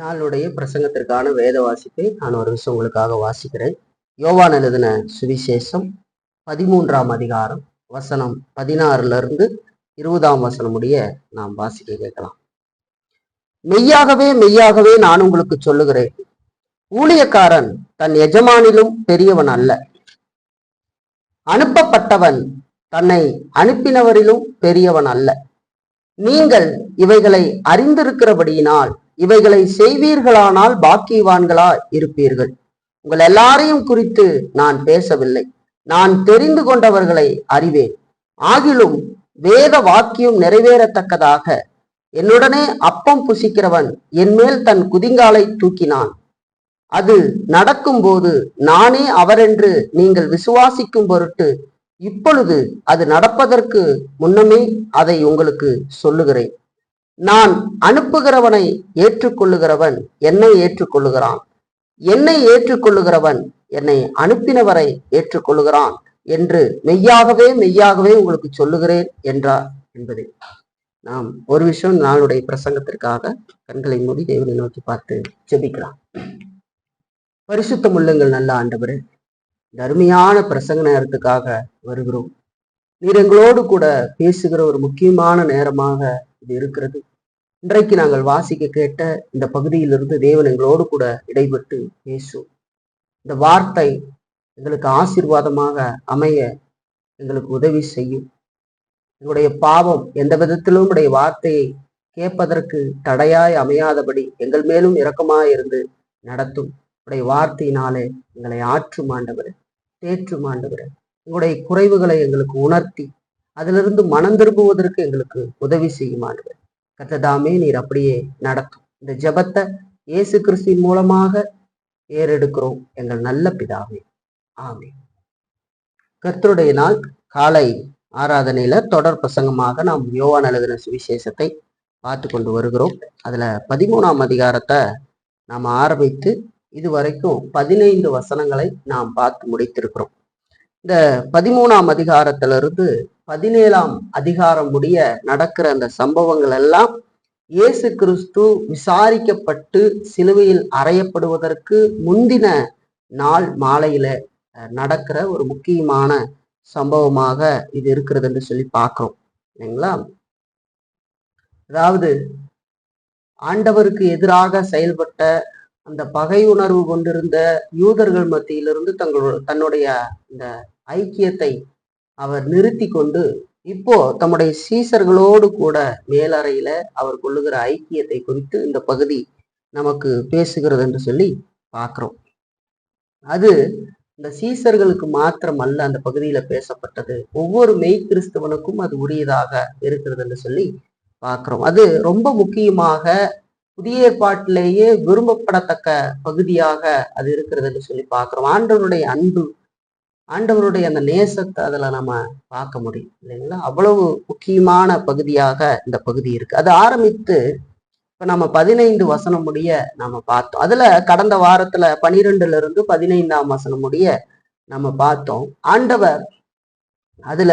நாளுடைய பிரசங்கத்திற்கான வேத வாசிப்பை நான் ஒரு விஷயம் உங்களுக்காக வாசிக்கிறேன். யோவான் எழுதின சுவிசேஷம் 13ஆம் அதிகாரம் வசனம் 16 20 வசனம் முடிய நாம் வாசிக்க கேட்கலாம். மெய்யாகவே மெய்யாகவே நான் உங்களுக்கு சொல்லுகிறேன், ஊழியக்காரன் தன் எஜமானிலும் பெரியவன் அல்ல, அனுப்பப்பட்டவன் தன்னை அனுப்பினவரிலும் பெரியவன் அல்ல. நீங்கள் இவைகளை அறிந்திருக்கிறபடியினால் இவைகளை செய்வீர்களானால் பாக்கியவான்களா இருப்பீர்கள். உங்கள் எல்லாரையும் குறித்து நான் பேசவில்லை, நான் தெரிந்து கொண்டவர்களை அறிவேன். ஆகிலும் வேத வாக்கியம் நிறைவேறத்தக்கதாக என்னுடனே அப்பம் புசிக்கிறவன் என் மேல் தன் குதிங்காலை தூக்கினான். அது நடக்கும் போது நானே அவரென்று நீங்கள் விசுவாசிக்கும் பொருட்டு இப்பொழுது அது நடப்பதற்கு முன்னமே அதை உங்களுக்கு சொல்லுகிறேன். நான் அனுப்புகிறவனை ஏற்றுக்கொள்ளுகிறவன் என்னை ஏற்றுக்கொள்ளுகிறான், என்னை ஏற்றுக்கொள்ளுகிறவன் என்னை அனுப்பினவரை ஏற்றுக்கொள்ளுகிறான் என்று மெய்யாகவே மெய்யாகவே உங்களுக்கு சொல்லுகிறேன் என்றார் என்பதை நாம் ஒரு விஷயம் நாளுடைய பிரசங்கத்திற்காக கண்களை மூடி தேவனை நோக்கி பார்த்து ஜெபிக்கலாம். பரிசுத்தம் உள்ளங்கள் நல்ல ஆண்டவரே, அருமையான பிரசங்க நேரத்துக்காக வருகிறோம். நீர் எங்களோடு கூட பேசுகிற ஒரு முக்கியமான நேரமாக இது இருக்கிறது. இன்றைக்கு நாங்கள் வாசிக்க கேட்ட இந்த பகுதியிலிருந்து தேவன் எங்களோடு கூட இடைப்பட்டு பேசும். இந்த வார்த்தை எங்களுக்கு ஆசீர்வாதமாக அமைய எங்களுக்கு உதவி செய்யும். எங்களுடைய பாவம் எந்த விதத்திலும் உடைய வார்த்தையை கேட்பதற்கு தடையாய் அமையாதபடி எங்கள் மேலும் இரக்கமாய் இருந்து நடத்தும். உடைய வார்த்தையினாலே எங்களை ஆற்றும் ஆண்டவரே, தேற்றும் ஆண்டவரே. உங்களுடைய குறைவுகளை எங்களுக்கு உணர்த்தி அதிலிருந்து மனம் திரும்புவதற்கு எங்களுக்கு உதவி செய்யும் ஆண்டவரே. கர்த்ததாமே நீர் அப்படியே நடத்தும். இந்த ஜெபத்தை இயேசு கிறிஸ்துவின் மூலமாக ஏறெடுக்கிறோம் எங்கள் நல்ல பிதாவே, ஆமென். கர்த்தருடைய நாள் காலை ஆராதனையில தொடர் பிரசங்கமாக நாம் யோவான் எழுதின சுவிசேஷத்தை பார்த்து கொண்டு வருகிறோம். அதுல 13ஆம் அதிகாரத்தை நாம் ஆரம்பித்து இதுவரைக்கும் 15 வசனங்களை நாம் பார்த்து முடித்திருக்கிறோம். இந்த 13ஆம் அதிகாரத்திலிருந்து 17ஆம் அதிகாரம் முடிய நடக்கிற அந்த சம்பவங்கள் எல்லாம் இயேசு கிறிஸ்து விசாரிக்கப்பட்டு சிலுவையில் அறையப்படுவதற்கு முந்தின நாள் மாலையில நடக்கிற ஒரு முக்கியமான சம்பவமாக இது இருக்கிறது என்று சொல்லி பார்க்கிறோம், இல்லைங்களா? அதாவது ஆண்டவருக்கு எதிராக செயல்பட்ட அந்த பகை உணர்வு கொண்டிருந்த யூதர்கள் மத்தியிலிருந்து தன்னுடைய இந்த ஐக்கியத்தை அவர் நிறுத்தி கொண்டு இப்போ தம்முடைய சீசர்களோடு கூட மேலறையில அவர் கொள்ளுகிற ஐக்கியத்தை குறித்து இந்த பகுதி நமக்கு பேசுகிறது என்று சொல்லி பார்க்கிறோம். அது இந்த சீசர்களுக்கு மாத்திரம் அல்ல அந்த பகுதியில பேசப்பட்டது, ஒவ்வொரு மெய் கிறிஸ்தவனுக்கும் அது உரியதாக இருக்கிறது என்று சொல்லி பார்க்கிறோம். அது ரொம்ப முக்கியமாக புதிய ஏற்பாட்டிலேயே விரும்பப்படத்தக்க பகுதியாக அது இருக்கிறது என்று சொல்லி பார்க்கிறோம். ஆண்டவருடைய அன்பு, ஆண்டவருடைய அந்த நேசத்தை அதுல நம்ம பார்க்க முடியும், இல்லைங்களா? அவ்வளவு முக்கியமான பகுதியாக இந்த பகுதி இருக்கு. அது ஆரம்பித்து இப்ப நம்ம 15 வசனம் முடிய நாம பார்த்தோம். அதுல கடந்த வாரத்துல 12 15ஆம் வசனம் முடிய நம்ம பார்த்தோம். ஆண்டவர் அதுல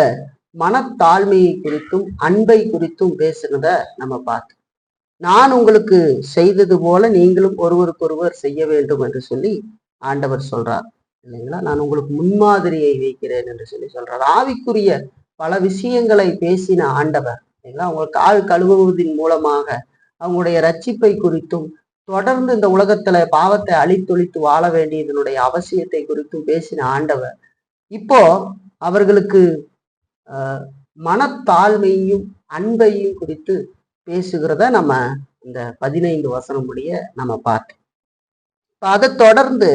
மனத்தாழ்மையை குறித்தும் அன்பை குறித்தும் பேசினத நம்ம பார்த்தோம். நான் உங்களுக்கு செய்தது போல நீங்களும் ஒருவருக்கொருவர் செய்ய வேண்டும் என்று சொல்லி ஆண்டவர் சொல்றார், இல்லைங்களா? நான் உங்களுக்கு முன்மாதிரியை வைக்கிறேன் என்று சொல்லி சொல்றார். ஆவிக்குரிய பல விஷயங்களை பேசின ஆண்டவர், இல்லைங்களா? அவங்க கால் கழுவுவதின் மூலமாக அவங்களுடைய ரட்சிப்பை குறித்தும் தொடர்ந்து இந்த உலகத்துல பாவத்தை அழித்தொழித்து வாழ வேண்டியதனுடைய அவசியத்தை குறித்தும் பேசின ஆண்டவர் இப்போ அவர்களுக்கு மனத்தாழ்மையும் அன்பையும் குறித்து பேசுகிறத நம்ம இந்த 15 வசனம் முடிய நம்ம பார்த்தோம். அதை தொடர்ந்து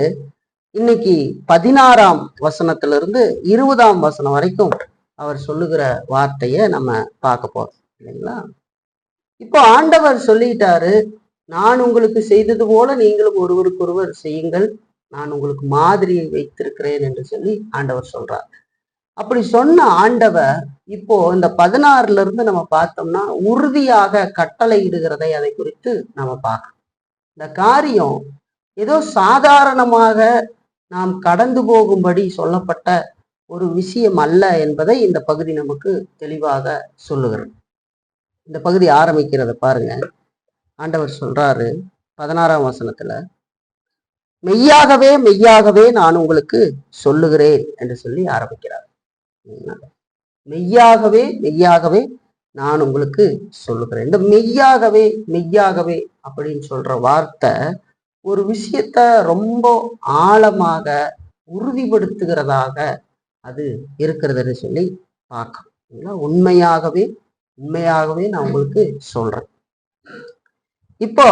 இன்னைக்கு 16ஆம் வசனத்திலிருந்து 20ஆம் வசனம் வரைக்கும் அவர் சொல்லுகிற வார்த்தையை நம்ம பார்க்க போறோம், இல்லைங்களா? இப்போ ஆண்டவர் சொல்லிட்டாரு, நான் உங்களுக்கு செய்தது போல நீங்களும் ஒருவருக்கொருவர் செய்யுங்கள், நான் உங்களுக்கு மாதிரியை வைத்திருக்கிறேன் என்று சொல்லி ஆண்டவர் சொல்றார். அப்படி சொன்ன ஆண்டவர் இப்போ இந்த 16 நம்ம பார்த்தோம்னா உறுதியாக கட்டளை இடுகிறதை அதை குறித்து நம்ம பார்க்கணும். இந்த காரியம் ஏதோ சாதாரணமாக நாம் கடந்து போகும்படி சொல்லப்பட்ட ஒரு விஷயம் அல்ல என்பதை இந்த பகுதி நமக்கு தெளிவாக சொல்லுகிறது. இந்த பகுதி ஆரம்பிக்கிறத பாருங்க. ஆண்டவர் சொல்றாரு, 16ஆம் வசனத்துல மெய்யாகவே மெய்யாகவே நான் உங்களுக்கு சொல்லுகிறேன் என்று சொல்லி ஆரம்பிக்கிறார். மெய்யாகவே மெய்யாகவே நான் உங்களுக்கு சொல்லுகிறேன். இந்த மெய்யாகவே மெய்யாகவே அப்படின்னு சொல்ற வார்த்தை ஒரு விஷயத்த ரொம்ப ஆழமாக உறுதிப்படுத்துகிறதாக அது இருக்கிறதுன்னு சொல்லி பார்க்கணும். உண்மையாகவே உண்மையாகவே நான் உங்களுக்கு சொல்றேன். இப்போ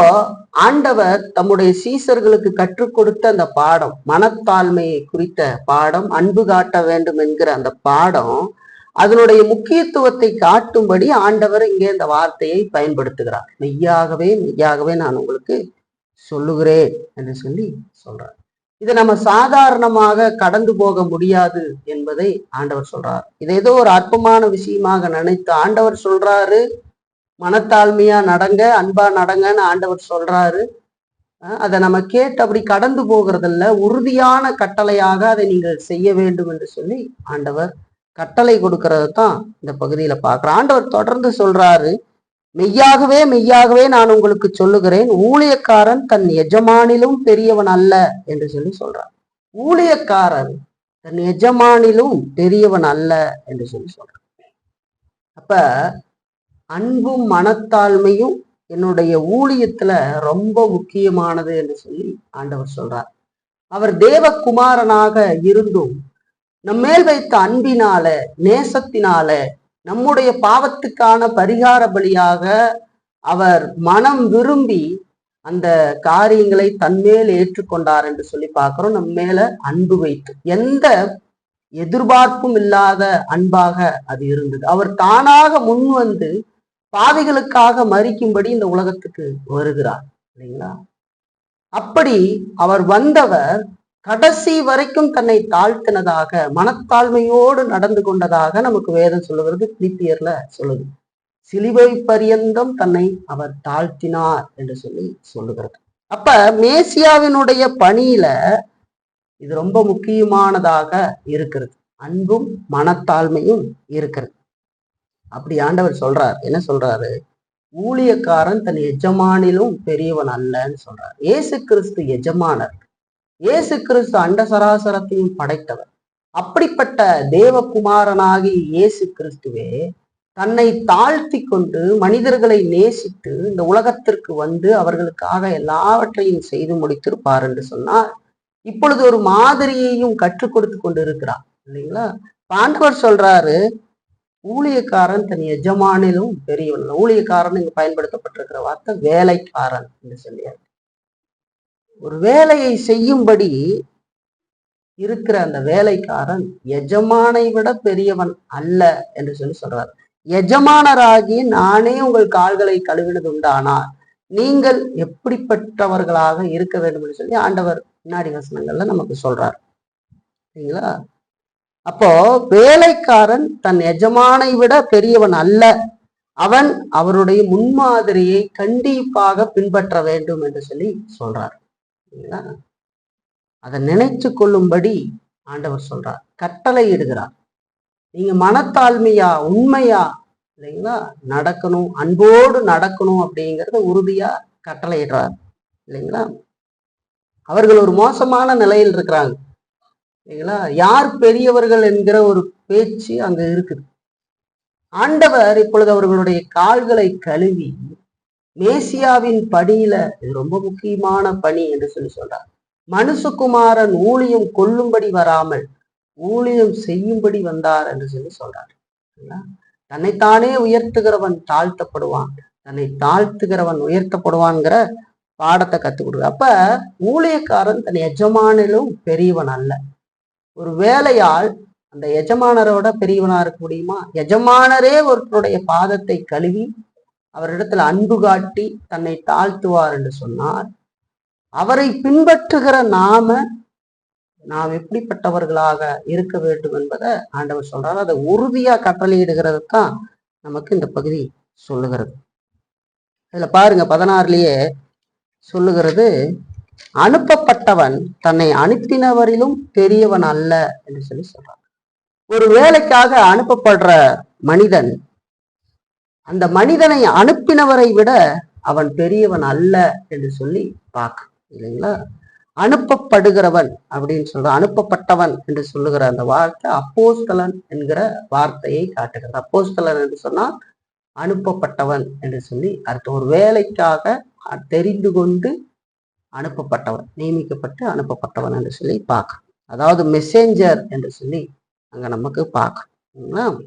ஆண்டவர் தம்முடைய சீசர்களுக்கு கற்றுக் கொடுத்த அந்த பாடம், மனத்தாழ்மையை குறித்த பாடம், அன்பு காட்ட வேண்டும் என்கிற அந்த பாடம், அதனுடைய முக்கியத்துவத்தை காட்டும்படி ஆண்டவர் இங்கே இந்த வார்த்தையை பயன்படுத்துகிறார். மெய்யாகவே மெய்யாகவே நான் உங்களுக்கு சொல்லுகிறேன் என்று சொல்லி சொல்றார். இதை நம்ம சாதாரணமாக கடந்து போக முடியாது என்பதை ஆண்டவர் சொல்றார். இதை ஏதோ ஒரு அற்பமான விஷயமாக நினைத்து ஆண்டவர் சொல்றாரு, மனத்தாழ்மையா நடங்க, அன்பா நடங்கன்னு ஆண்டவர் சொல்றாரு. அதை நம்ம கேட்டு அப்படி கடந்து போகிறதில்ல, உறுதியான கட்டளையாக அதை நீங்கள் செய்ய வேண்டும் என்று சொல்லி ஆண்டவர் கட்டளை கொடுக்கறது தான் இந்த பகுதியில பார்க்கிறோம். ஆண்டவர் தொடர்ந்து சொல்றாரு, மெய்யாகவே மெய்யாகவே நான் உங்களுக்கு சொல்லுகிறேன், ஊழியக்காரன் தன் எஜமானிலும் பெரியவன் அல்ல என்று சொல்லி சொல்றார். ஊழியக்காரன் தன் எஜமானிலும் பெரியவன் அல்ல என்று சொல்லி சொல்றார். அப்ப அன்பும் மனத்தாழ்மையும் என்னுடைய ஊழியத்துல ரொம்ப முக்கியமானது என்று சொல்லி ஆண்டவர் சொல்றார். அவர் தேவகுமாரனாக இருந்தும் நம்மேல் வைத்த அன்பினால, நேசத்தினால, நம்முடைய பாவத்துக்கான பரிகார பலியாக அவர் மனம் விரும்பி அந்த காரியங்களை தன்மேல் ஏற்றுக்கொண்டார் என்று சொல்லி பார்க்கிறோம். நம்ம மேல அன்பு வைத்து, எந்த எதிர்பார்ப்பும் இல்லாத அன்பாக அது இருந்தது. அவர் தானாக முன் வந்து பாவிகளுக்காக மரிக்கும்படி இந்த உலகத்துக்கு வருகிறார் இல்லைங்களா? அப்படி அவர் வந்தவர் கடைசி வரைக்கும் தன்னை தாழ்த்தினதாக, மனத்தாழ்மையோடு நடந்து கொண்டதாக நமக்கு வேதம் சொல்லுகிறது. பிலிப்பியர்ல சொல்லுது, சிலுவை பரியந்தம் தன்னை அவர் தாழ்த்தினார் என்று சொல்லி சொல்லுகிறது. அப்ப மேசியாவினுடைய பணியில இது ரொம்ப முக்கியமானதாக இருக்கிறது. அன்பும் மனத்தாழ்மையும் இருக்கிறது. அப்படி ஆண்டவர் சொல்றார். என்ன சொல்றாரு? ஊழியக்காரன் தன் எஜமானிலும் பெரியவன் அல்லன்னு சொல்றார். இயேசு கிறிஸ்து எஜமானர். இயேசு கிறிஸ்து அண்ட சராசரத்தையும் படைத்தவர். அப்படிப்பட்ட தேவகுமாரனாகி இயேசு கிறிஸ்துவே தன்னை தாழ்த்தி கொண்டு மனிதர்களை நேசித்து இந்த உலகத்திற்கு வந்து அவர்களுக்காக எல்லாவற்றையும் செய்து முடித்திருப்பார் என்று சொன்னால், இப்பொழுது ஒரு மாதிரியையும் கற்றுக் கொடுத்து கொண்டு இருக்கிறார் இல்லைங்களா? ஆண்டவர் சொல்றாரு, ஊழியக்காரன் தன் எஜமானிலும் பெரியவன். ஊழியக்காரன் இங்கு பயன்படுத்தப்பட்டிருக்கிற வார்த்தை வேலைக்காரன் என்று சொல்லியார். ஒரு வேலையை செய்யும்படி இருக்கிற அந்த வேலைக்காரன் எஜமானை விட பெரியவன் அல்ல என்று சொல்லி சொல்றார். எஜமானராகி நானே உங்கள் கால்களை கழுவினது உண்டானா நீங்கள் எப்படிப்பட்டவர்களாக இருக்க வேண்டும் என்று சொல்லி ஆண்டவர் பின்னாடி வசனங்கள்ல நமக்கு சொல்றார் சரிங்களா? அப்போ வேலைக்காரன் தன் எஜமானை விட பெரியவன் அல்ல, அவன் அவருடைய முன்மாதிரியை கண்டிப்பாக பின்பற்ற வேண்டும் என்று சொல்லி சொல்றார். அதை நினைச்சு கொள்ளும்படி ஆண்டவர் சொல்றார், கட்டளை இடுகிறார். நீங்க மனத்தாழ்மையா உண்மையா இல்லைங்களா நடக்கணும், அன்போடு நடக்கணும் அப்படிங்கிறத உறுதியா கட்டளையிடுறார் இல்லைங்களா? அவர்கள் ஒரு மோசமான நிலையில் இருக்கிறாங்க இல்லைங்களா? யார் பெரியவர்கள் என்கிற ஒரு பேச்சு அங்க இருக்குது. ஆண்டவர் இப்பொழுது அவர்களுடைய கால்களை கழுவி மேசியாவின் பணியில இது ரொம்ப முக்கியமான பணி என்று சொல்லி சொல்றார். மனுஷகுமாரன் ஊழியம் கொள்ளும்படி வராமல் ஊழியம் செய்யும்படி வந்தார் என்று சொல்லி சொல்றார். தன்னைத்தானே உயர்த்துகிறவன் தாழ்த்தப்படுவான், தன்னை தாழ்த்துகிறவன் உயர்த்தப்படுவான்ங்கிற பாடத்தை கத்துக் கொடுக்குற. அப்ப ஊழியக்காரன் தன் எஜமானிலும் பெரியவன் அல்ல. ஒரு வேலையால் அந்த எஜமானரோட பெரியவனா இருக்க முடியுமா? எஜமானரே ஒருத்தருடைய பாதத்தை கழுவி அவரிடத்துல அன்பு காட்டி தன்னை தாழ்த்துவார் என்று சொன்னார், அவரை பின்பற்றுகிற நாம் எப்படிப்பட்டவர்களாக இருக்க வேண்டும் என்பதை ஆண்டவர் சொல்றாரு. அதை உறுதியா கட்டளையிடுகிறது தான் நமக்கு இந்த பகுதி சொல்லுகிறது. இதுல பாருங்க 16லயே சொல்லுகிறது, அனுப்பப்பட்டவன் தன்னை அனுப்பினவரிலும் பெரியவன் அல்ல என்று சொல்லி சொல்றான். ஒரு வேலைக்காக அனுப்பப்படுற மனிதன் அந்த மனிதனை அனுப்பினவரை விட அவன் பெரியவன் அல்ல என்று சொல்லி பார்க்க இல்லைங்களா. அனுப்பப்படுகிறவன் அப்படின்னு சொல்ற, அனுப்பப்பட்டவன் என்று சொல்லுகிற அந்த வார்த்தை அப்போஸ்தலன் என்கிற வார்த்தையை காட்டுகிறது. அப்போஸ்தலன் என்று சொன்னால் அனுப்பப்பட்டவன் என்று சொல்லி அர்த்தம். ஒரு வேலைக்காக தெரிந்து கொண்டு அனுப்பப்பட்டவன், நியமிக்கப்பட்டு அனுப்பப்பட்டவன் என்று சொல்லி பார்க்க, அதாவது மெசேஞ்சர் என்று சொல்லி அங்க நமக்கு பார்க்கணும்.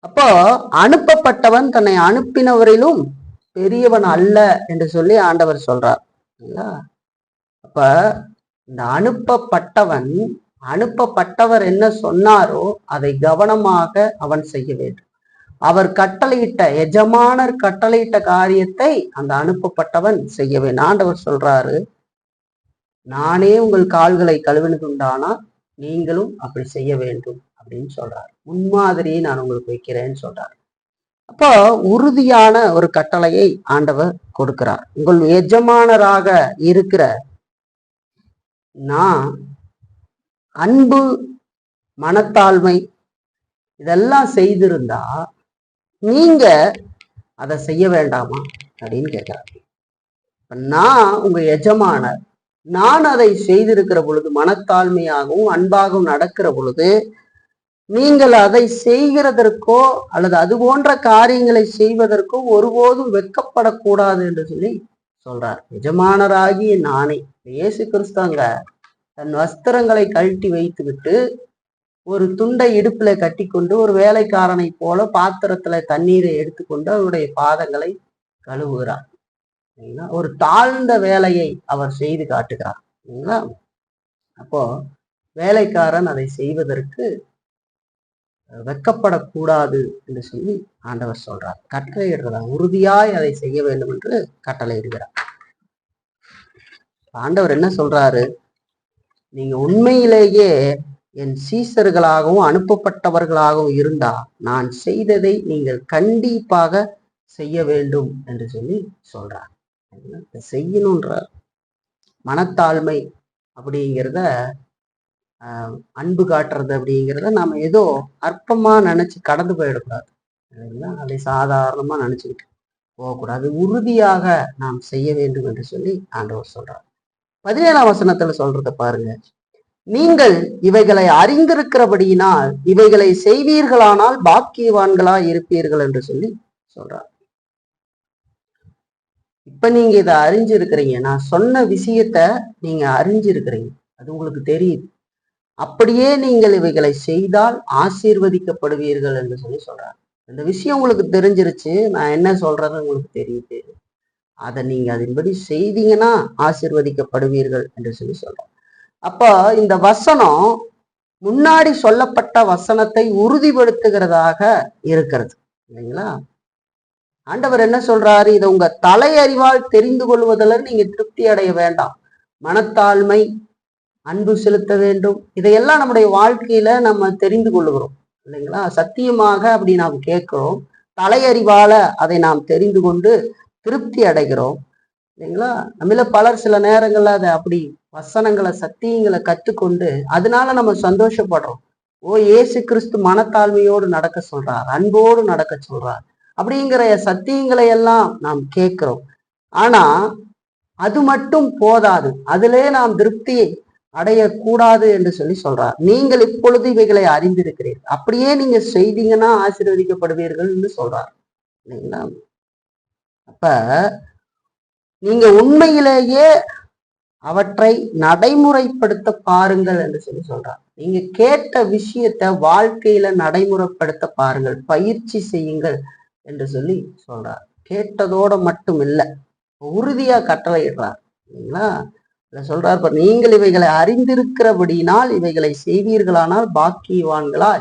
அப்போ அனுப்பப்பட்டவன் தன்னை அனுப்பினவரிலும் பெரியவன் அல்ல என்று சொல்லி ஆண்டவர் சொல்றார். அப்ப இந்த அனுப்பப்பட்டவர் என்ன சொன்னாரோ அதை கவனமாக அவன் செய்ய வேண்டும். அவர் கட்டளையிட்ட, எஜமானர் கட்டளையிட்ட காரியத்தை அந்த அனுப்பப்பட்டவன் செய்ய வேண்டும். ஆண்டவர் சொல்றாரு, நானே உங்கள் கால்களை கழுவினதுண்டானால் நீங்களும் அப்படி செய்ய வேண்டும் அப்படின்னு சொல்றாரு. முன்மாதிரியை நான் உங்களுக்கு வைக்கிறேன்னு சொல்றாரு. அப்போ உறுதியான ஒரு கட்டளையை ஆண்டவர் கொடுக்கிறார். உங்கள் எஜமானராக இருக்கிற நான் அன்பு, மனத்தாழ்மை இதெல்லாம் செய்திருந்தா நீங்க அதை செய்ய வேண்டாமா அப்படின்னு கேட்கிறார். நான் உங்க எஜமானர், நான் அதை செய்திருக்கிற பொழுது, மனத்தாழ்மையாகவும் அன்பாகவும் நடக்கிற பொழுது, நீங்கள் அதை செய்கிறதற்கோ அல்லது அது போன்ற காரியங்களை செய்வதற்கோ ஒருபோதும் வெட்கப்படக்கூடாது என்று சொல்லி சொல்றார். எஜமானராகிய நானே, இயேசு கிறிஸ்துவங்க தன் வஸ்திரங்களை கழட்டி வைத்து விட்டு ஒரு துண்டை இடுப்புல கட்டி கொண்டு ஒரு வேலைக்காரனை போல பாத்திரத்துல தண்ணீரை எடுத்துக்கொண்டு அவருடைய பாதங்களை கழுவுகிறார். ஒரு தாழ்ந்த வேலையை அவர் செய்து காட்டுகிறார். அப்போ வேலைக்காரன் அதை செய்வதற்கு வெட்கப்படக்கூடாது என்று சொல்லி ஆண்டவர் சொல்றார். கட்டளையிடுறார், உறுதியாய் அதை செய்ய வேண்டும் என்று கட்டளையிடுகிறார். ஆண்டவர் என்ன சொல்றாரு, நீங்க உண்மையிலேயே என் சீசர்களாகவும் அனுப்பப்பட்டவர்களாகவும் இருந்தா நான் செய்ததை நீங்கள் கண்டிப்பாக செய்ய வேண்டும் என்று சொல்லி சொல்றார். செய்யணும்ன்றார். மனத்தாழ்மை அப்படிங்கிறத, அன்பு காட்டுறது அப்படிங்கிறத நாம ஏதோ அற்பமா நினைச்சு கடந்து போயிடக்கூடாது. அதை சாதாரணமா நினைச்சுக்கிட்டு போகக்கூடாது. உறுதியாக நாம் செய்ய வேண்டும் என்று சொல்லி ஆண்டவர் சொல்றார். 17ஆம் வசனத்துல சொல்றத பாருங்க, நீங்கள் இவைகளை அறிந்திருக்கிறபடியினால் இவைகளை செய்வீர்களானால் பாக்கியவான்களா இருப்பீர்கள் என்று சொல்லி சொல்றார். இப்ப நீங்க இதை அறிஞ்சிருக்கிறீங்க, நான் சொன்ன விஷயத்த நீங்க அறிஞ்சிருக்கிறீங்க, அது உங்களுக்கு தெரியுது. அப்படியே நீங்கள் இவைகளை செய்தால் ஆசீர்வதிக்கப்படுவீர்கள் என்று சொல்லி சொல்றாங்க. இந்த விஷயம் உங்களுக்கு தெரிஞ்சிருச்சு, நான் என்ன சொல்றது உங்களுக்கு தெரியுது, அதை நீங்க அதன்படி செய்தீங்கன்னா ஆசீர்வதிக்கப்படுவீர்கள் என்று சொல்லி சொல்றோம். அப்ப இந்த வசனம் முன்னாடி சொல்லப்பட்ட வசனத்தை உறுதிப்படுத்துகிறதாக இருக்கிறது இல்லைங்களா. ஆண்டவர் என்ன சொல்றாரு, இதை உங்க தலையறிவால் தெரிந்து கொள்வதில் நீங்க திருப்தி அடைய வேண்டாம். மனத்தாழ்மை, அன்பு செலுத்த வேண்டும், இதையெல்லாம் நம்முடைய வாழ்க்கையில நம்ம தெரிந்து கொள்ளுகிறோம் இல்லைங்களா. சத்தியமாக அப்படி நாம் கேட்கிறோம், தலையறிவால அதை நாம் தெரிந்து கொண்டு திருப்தி அடைகிறோம் இல்லைங்களா. நம்மள பலர் சில நேரங்கள்ல அதை அப்படி வசனங்களை, சத்தியங்களை கற்றுக்கொண்டு அதனால நம்ம சந்தோஷப்படுறோம். ஓ, இயேசு கிறிஸ்து மனத்தாழ்மையோடு நடக்க சொல்றார், அன்போடு நடக்க சொல்றார் அப்படிங்கிற சத்தியங்களை எல்லாம் நாம் கேட்கிறோம். ஆனா அது மட்டும் போதாது, அதிலே நாம் திருப்தியை அடையக்கூடாது என்று சொல்லி சொல்றார். நீங்கள் இப்பொழுது இவைகளை அறிந்திருக்கிறீர்கள், அப்படியே நீங்க செய்தீங்கன்னா ஆசீர்வதிக்கப்படுவீர்கள் என்று சொல்றார் இல்லைங்களா. அப்ப நீங்க உண்மையிலேயே அவற்றை நடைமுறைப்படுத்த பாருங்கள் என்று சொல்லி சொல்றார். நீங்க கேட்ட விஷயத்த வாழ்க்கையில நடைமுறைப்படுத்த பாருங்கள், பயிற்சி செய்யுங்கள் என்று சொல்லி சொல்றார். கேட்டதோட மட்டும் இல்லை, உறுதியா கட்டளையிடுறார் இல்லைங்களா. சொல்றார், நீங்கள் இவைகளை அறிந்திருக்கிறபடினால் இவைகளை செய்வீர்களானால் பாக்கியவான்களா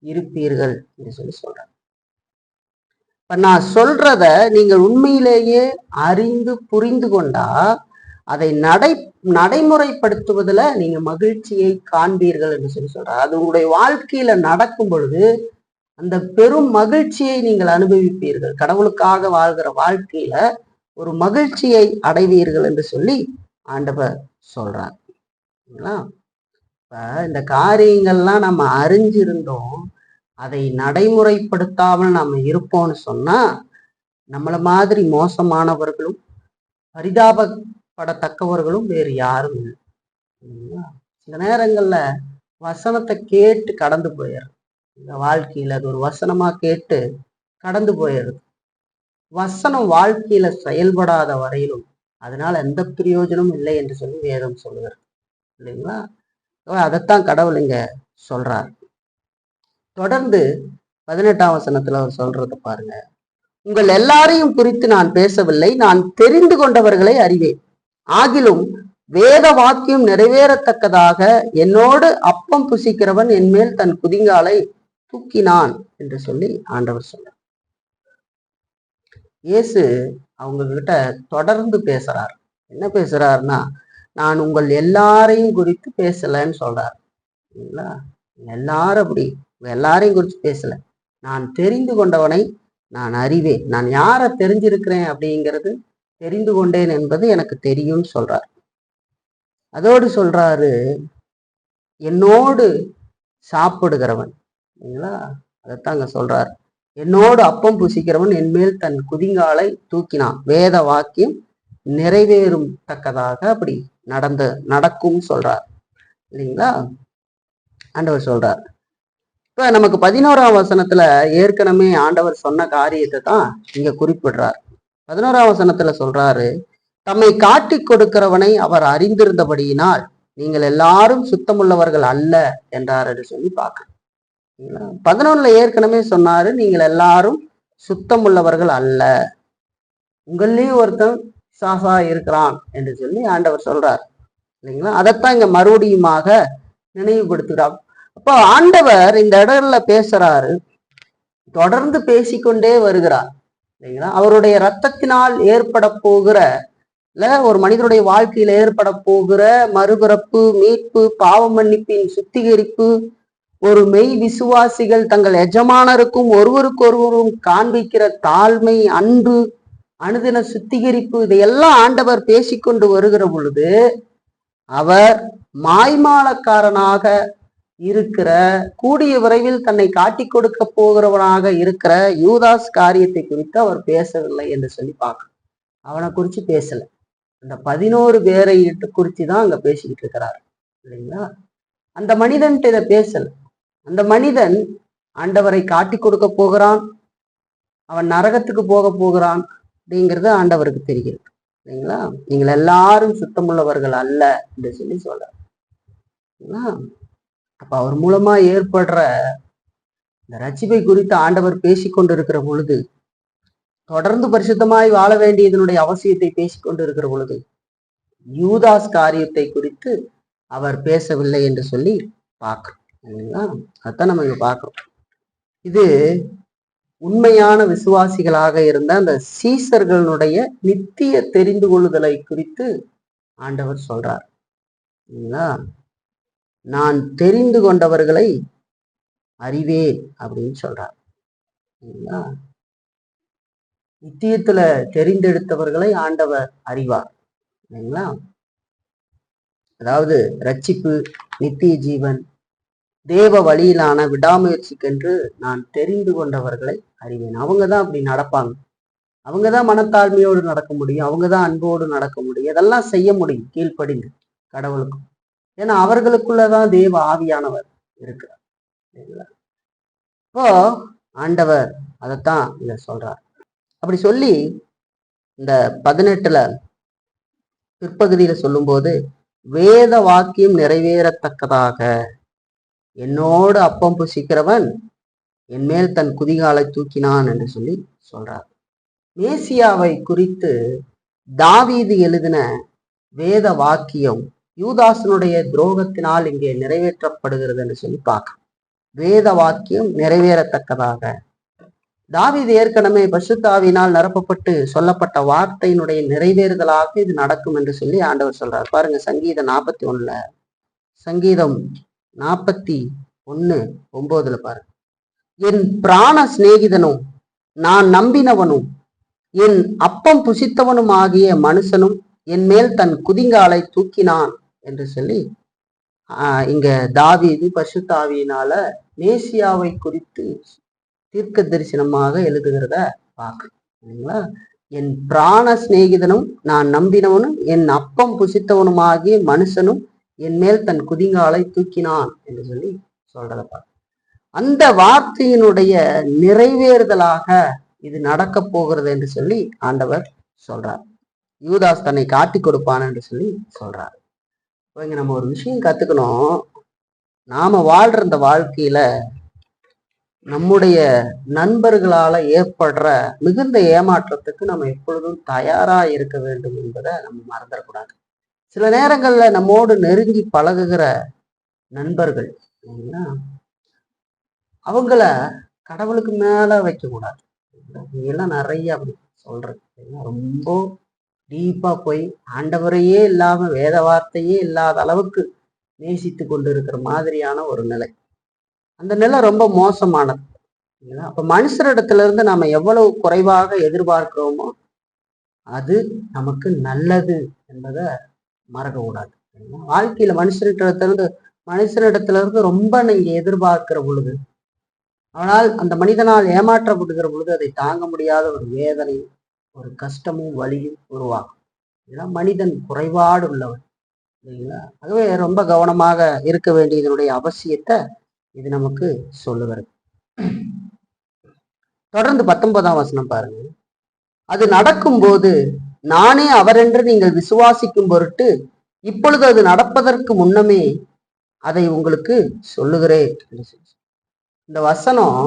இருப்பீர்கள் என்று சொல்லி சொல்றார். இப்ப நான் சொல்றத நீங்கள் உண்மையிலேயே அறிந்து புரிந்து கொண்டா அதை நடைமுறைப்படுத்துவதில் நீங்க மகிழ்ச்சியை காண்பீர்கள் என்று சொல்லி சொல்றார். அது உங்களுடைய வாழ்க்கையில நடக்கும் பொழுது அந்த பெரும் மகிழ்ச்சியை நீங்கள் அனுபவிப்பீர்கள். கடவுளுக்காக வாழ்கிற வாழ்க்கையில ஒரு மகிழ்ச்சியை அடைவீர்கள் என்று சொல்லி ஆண்டவர் சொல்றார். இப்ப இந்த காரியங்கள்லாம் நம்ம அறிஞ்சிருந்தோம், அதை நடைமுறைப்படுத்தாமல் நாம இருப்போம்னு சொன்னா நம்மள மாதிரி மோசமானவர்களும் பரிதாபப்படத்தக்கவர்களும் வேறு யாரும் இல்லை. சில நேரங்கள்ல வசனத்தை கேட்டு கடந்து போயிடுறது. இந்த வாழ்க்கையில அது ஒரு வசனமா கேட்டு கடந்து போயிடுறது. வசனம் வாழ்க்கையில செயல்படாத வரையிலும் அதனால எந்த பிரயோஜனமும் இல்லை என்று சொல்லி வேதம் சொல்லுகிறது இல்லைங்களா? அதைத்தான் கடவுள் இங்க சொல்றார். தொடர்ந்து 18ஆம் வசனத்துல அவர் சொல்றத பாருங்க. உங்கள் எல்லாரையும் குறித்து நான் பேசவில்லை, நான் தெரிந்து கொண்டவர்களை அறிவேன். ஆகிலும் வேத வாக்கியம் நிறைவேறத்தக்கதாக என்னோடு அப்பம் புசிக்கிறவன் என் மேல் தன் குதிங்காலை தூக்கினான் என்று சொல்லி ஆண்டவர் சொன்னார். இயேசு அவங்க கிட்ட தொடர்ந்து பேசுறார். என்ன பேசுறாருன்னா, நான் உங்கள் எல்லாரையும் குறித்து பேசலன்னு சொல்றாரு. எல்லாரும் அப்படி எல்லாரையும் குறித்து பேசல. நான் தெரிந்து கொண்டவனை நான் அறிவேன். நான் யாரை தெரிஞ்சிருக்கிறேன் அப்படிங்கிறது தெரிந்து கொண்டேன் என்பது எனக்கு தெரியும்னு சொல்றார். அதோடு சொல்றாரு, என்னோடு சாப்பிடுகிறவன் இல்லைங்களா? அதைத்தாங்க சொல்றாரு. என்னோடு அப்பம் புசிக்கிறவன் என் மேல் தன் குதிங்காலை தூக்கினான். வேத வாக்கியம் நிறைவேறும் தக்கதாக அப்படி நடக்கும் சொல்றார் இல்லைங்களா? ஆண்டவர் சொல்றார். இப்ப நமக்கு 11ஆம் வசனத்துல ஏற்கனவே ஆண்டவர் சொன்ன காரியத்தை தான் இங்க குறிப்பிடுறார். 11ஆம் வசனத்துல சொல்றாரு, தம்மை காட்டி கொடுக்கிறவனை அவர் அறிந்திருந்தபடியினால் நீங்கள் எல்லாரும் சுத்தமுள்ளவர்கள் அல்ல என்றார் என்று சொல்லி பார்க்க. 11ல ஏற்கனவே சொன்னாரு, நீங்கள் எல்லாரும் சுத்தமுள்ளவர்கள் அல்ல, உங்களையும் ஒருத்தன் சாசா இருக்கிறான் என்று சொல்லி ஆண்டவர் சொல்றார் இல்லைங்களா? அதைத்தான் இங்க மறுபடியுமாக நினைவுபடுத்துகிறார். அப்போ ஆண்டவர் இந்த இடத்துல பேசுறாரு, தொடர்ந்து பேசிக்கொண்டே வருகிறார் இல்லைங்களா? அவருடைய இரத்தத்தினால் ஏற்பட போகிற ஒரு மனிதனுடைய வாழ்க்கையில ஏற்பட போகிற மறுபிறப்பு, மீட்பு, பாவ மன்னிப்பின் சுத்திகரிப்பு, ஒரு மெய் விசுவாசிகள் தங்கள் எஜமானருக்கும் ஒருவருக்கொருவரும் காண்பிக்கிற தாழ்மை, அன்பு, அனுதின சுத்திகரிப்பு, இதையெல்லாம் ஆண்டவர் பேசிக்கொண்டு வருகிற பொழுது அவர் மாய்மாலக்காரனாக இருக்கிற, கூடிய விரைவில் தன்னை காட்டி கொடுக்க போகிறவனாக இருக்கிற யூதாஸ் காரியத்தை குறித்து அவர் பேசவில்லை என்று சொல்லி பார்க்கணும். அவனை குறிச்சு பேசல. அந்த 11 பேரை குறிச்சு தான் அங்க பேசிக்கிட்டு இருக்கிறார் இல்லைங்களா? அந்த மனிதன்ட்டு இதை பேசல. அந்த மனிதன் ஆண்டவரை காட்டி கொடுக்க போகிறான், அவன் நரகத்துக்கு போக போகிறான் அப்படிங்கிறது ஆண்டவருக்கு தெரிகிறது இல்லைங்களா? நீங்கள் எல்லாரும் சுத்தமுள்ளவர்கள் அல்ல என்று சொல்லி சொல்றார். அப்ப அவர் மூலமா ஏற்படுற இந்த ரட்சிப்பை குறித்து ஆண்டவர் பேசிக்கொண்டிருக்கிற பொழுது, தொடர்ந்து பரிசுத்தமாய் வாழ வேண்டியதனுடைய அவசியத்தை பேசிக்கொண்டு இருக்கிற பொழுது, யூதாஸ் காரியத்தை குறித்து அவர் பேசவில்லை என்று சொல்லி பார்க்கிறோம் இல்லைங்களா? அதான் நம்ம இங்க பார்க்கிறோம். இது உண்மையான விசுவாசிகளாக இருந்த அந்த சீசர்களுடைய நித்திய தெரிந்து கொள்ளுதலை குறித்து ஆண்டவர் சொல்றார் இல்லைங்களா? நான் தெரிந்து கொண்டவர்களை அறிவேன் அப்படின்னு சொல்றார் இல்லைங்களா? நித்தியத்துல தெரிந்தெடுத்தவர்களை ஆண்டவர் அறிவார் இல்லைங்களா? அதாவது ரட்சிப்பு, நித்திய ஜீவன், தேவ வழியிலான விடாமுயற்சிக்கென்று நான் தெரிந்து கொண்டவர்களை அறிவேன். அவங்கதான் அப்படி நடப்பாங்க. அவங்கதான் மனத்தாழ்மையோடு நடக்க முடியும், அவங்கதான் அன்போடு நடக்க முடியும், இதெல்லாம் செய்ய முடியும் கீழ்ப்படிந்து கடவுளுக்கும். ஏன்னா அவர்களுக்குள்ளதான் தேவ ஆவியானவர் இருக்கிறார். இப்போ ஆண்டவர் அதைத்தான் இங்க சொல்றார். அப்படி சொல்லி இந்த 18ல பிற்பகுதியில சொல்லும்போது, வேத வாக்கியம் நிறைவேறத்தக்கதாக என்னோடு அப்பம் புசிக்கிறவன் என் மேல் தன் குதிகாலை தூக்கினான் என்று சொல்லி சொல்றார். மேசியாவை குறித்து தாவீது எழுதின வேத வாக்கியம் யூதாசனுடைய துரோகத்தினால் இங்கே நிறைவேற்றப்படுகிறது என்று சொல்லி பார்க்க. வேத வாக்கியம் நிறைவேறத்தக்கதாக, தாவீது ஏற்கனவே பரிசுத்த ஆவியினால் நிரப்பப்பட்டு சொல்லப்பட்ட வார்த்தையினுடைய நிறைவேறுதலாக இது நடக்கும் என்று சொல்லி ஆண்டவர் சொல்றார். பாருங்க, சங்கீதம் 41ல, சங்கீதம் 41:9 பாருங்க. என் பிராண சிநேகிதனும் நான் நம்பினவனும் என் அப்பம் புசித்தவனும் ஆகிய மனுஷனும் என் மேல் தன் குதிங்காலை தூக்கினான் என்று சொல்லி இங்க தாவீது பரிசுத்த ஆவியினால மேசியாவை குறித்து தீர்க்க தரிசனமாக எழுதுகிறத பார்க்கணும் இல்லைங்களா? என் பிராண சிநேகிதனும் நான் நம்பினவனும் என் அப்பம் புசித்தவனுமாகிய மனுஷனும் என் மேல் தன் குதிங்காலை தூக்கினான் என்று சொல்லி சொல்றதப்பா. அந்த வார்த்தையினுடைய நிறைவேறுதலாக இது நடக்க போகிறது என்று சொல்லி ஆண்டவர் சொல்றார். யூதாஸ் தன்னை காட்டி கொடுப்பான் என்று சொல்லி சொல்றார். இங்க நம்ம ஒரு விஷயம் கத்துக்கணும். நாம வாழ்ற இந்த வாழ்க்கையில நம்முடைய நண்பர்களால ஏற்படுற மிகுந்த ஏமாற்றத்துக்கு நம்ம எப்பொழுதும் தயாரா இருக்க வேண்டும் என்பதை நம்ம மறந்துடக்கூடாது. சில நேரங்கள்ல நம்மோடு நெருங்கி பழகுகிற நண்பர்கள் அவங்கள கடவுளுக்கு மேல வைக்க கூடாது. எல்லாம் நிறைய அப்படி சொல்றது ரொம்ப டீப்பா போய் ஆண்டவரையே இல்லாம வேத வார்த்தையே இல்லாத அளவுக்கு நேசித்து கொண்டு இருக்கிற மாதிரியான ஒரு நிலை. அந்த நிலை ரொம்ப மோசமானது. அப்ப மனுஷரிடத்துல இருந்து நாம எவ்வளவு குறைவாக எதிர்பார்க்கிறோமோ அது நமக்கு நல்லது என்பதை மறக்க கூடாது. வாழ்க்கையில மனுஷனிடத்துல இருந்து ரொம்ப நீங்க எதிர்பார்க்கிற பொழுது, ஆனால் அந்த மனிதனால் ஏமாற்றப்படுகிற பொழுது அதை தாங்க முடியாத ஒரு வேதனை, ஒரு கஷ்டமும் வலியும் உருவாகும். இதெல்லாம் மனிதன் குறைபாடு உள்ளவன் இல்லைங்களா? ஆகவே ரொம்ப கவனமாக இருக்க வேண்டியதனுடைய அவசியத்தை இது நமக்கு சொல்லுகிறது. தொடர்ந்து 19ஆம் வசனம் பாருங்க. அது நடக்கும்போது நானே அவரென்று நீங்கள் விசுவாசிக்கும் பொருட்டு இப்பொழுது அது நடப்பதற்கு முன்னமே அதை உங்களுக்கு சொல்லுகிறேன். இந்த வசனம்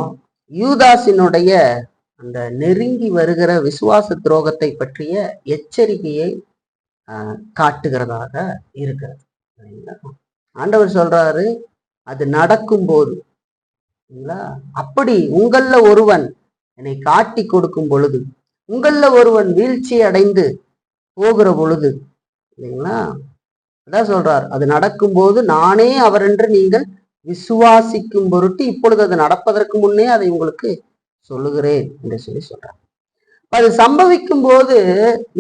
யூதாசினுடைய அந்த நெருங்கி வருகிற விசுவாச துரோகத்தை பற்றிய எச்சரிக்கையை காட்டுகிறதாக இருக்கிறது. ஆண்டவர் சொல்றாரு, அது நடக்கும்போது அப்படி உங்கள ஒருவன் என்னை காட்டி கொடுக்கும் பொழுது, உங்கள ஒருவன் வீழ்ச்சி அடைந்து போகிற பொழுது, இல்லைங்களா? அதான் சொல்றார், அது நடக்கும்போது நானே அவர் என்று நீங்கள் விசுவாசிக்கும் பொருட்டு இப்பொழுது அது நடப்பதற்கு முன்னே அதை உங்களுக்கு சொல்லுகிறேன் என்று சொல்லி சொல்றார். அது சம்பவிக்கும் போது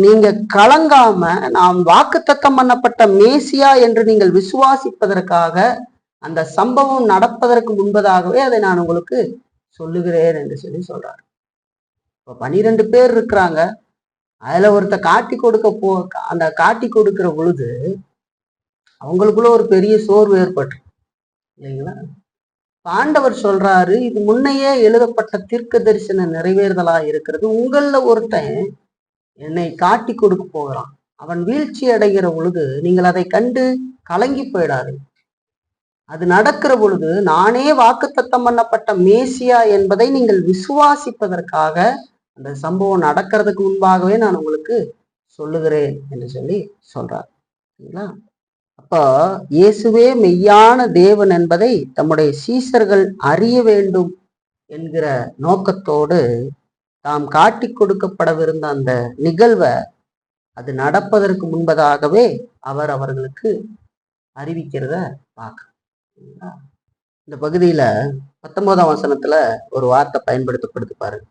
நீங்க கலங்காம, நாம் வாக்குத்தத்தம் பண்ணப்பட்ட மேசியா என்று நீங்கள் விசுவாசிப்பதற்காக அந்த சம்பவம் நடப்பதற்கு முன்பதாகவே அதை நான் உங்களுக்கு சொல்லுகிறேன் என்று சொல்லி சொல்றாரு. இப்போ 12 பேர் இருக்கிறாங்க. அதுல ஒருத்த அந்த காட்டி கொடுக்கிற பொழுது அவங்களுக்குள்ள ஒரு பெரிய சோர்வு ஏற்பட்டு இல்லைங்களா? ஆண்டவர் சொல்றாரு, இது முன்னையே எழுதப்பட்ட தீர்க்க தரிசன நிறைவேறுதலா இருக்கிறது. உங்கள ஒருத்தன் என்னை காட்டி கொடுக்க போகிறான். அவன் வீழ்ச்சி அடைகிற பொழுது நீங்கள் அதை கண்டு கலங்கி போயிடாது. அது நடக்கிற பொழுது நானே வாக்குத்தத்தம் பண்ணப்பட்ட மேசியா என்பதை நீங்கள் விசுவாசிப்பதற்காக அந்த சம்பவம் நடக்கிறதுக்கு முன்பாகவே நான் உங்களுக்கு சொல்லுகிறேன் என்று சொல்லி சொல்றார். அப்போ இயேசுவே மெய்யான தேவன் என்பதை தம்முடைய சீஷர்கள் அறிய வேண்டும் என்கிற நோக்கத்தோடு தாம் காட்டி கொடுக்கப்படவிருந்த அந்த நிகழ்வை அது நடப்பதற்கு முன்பதாகவே அவர் அவர்களுக்கு அறிவிக்கிறத பார்க்க. இந்த பகுதியில 19ஆம் வசனத்துல ஒரு வார்த்தை பயன்படுத்தப்படுது பாருங்க.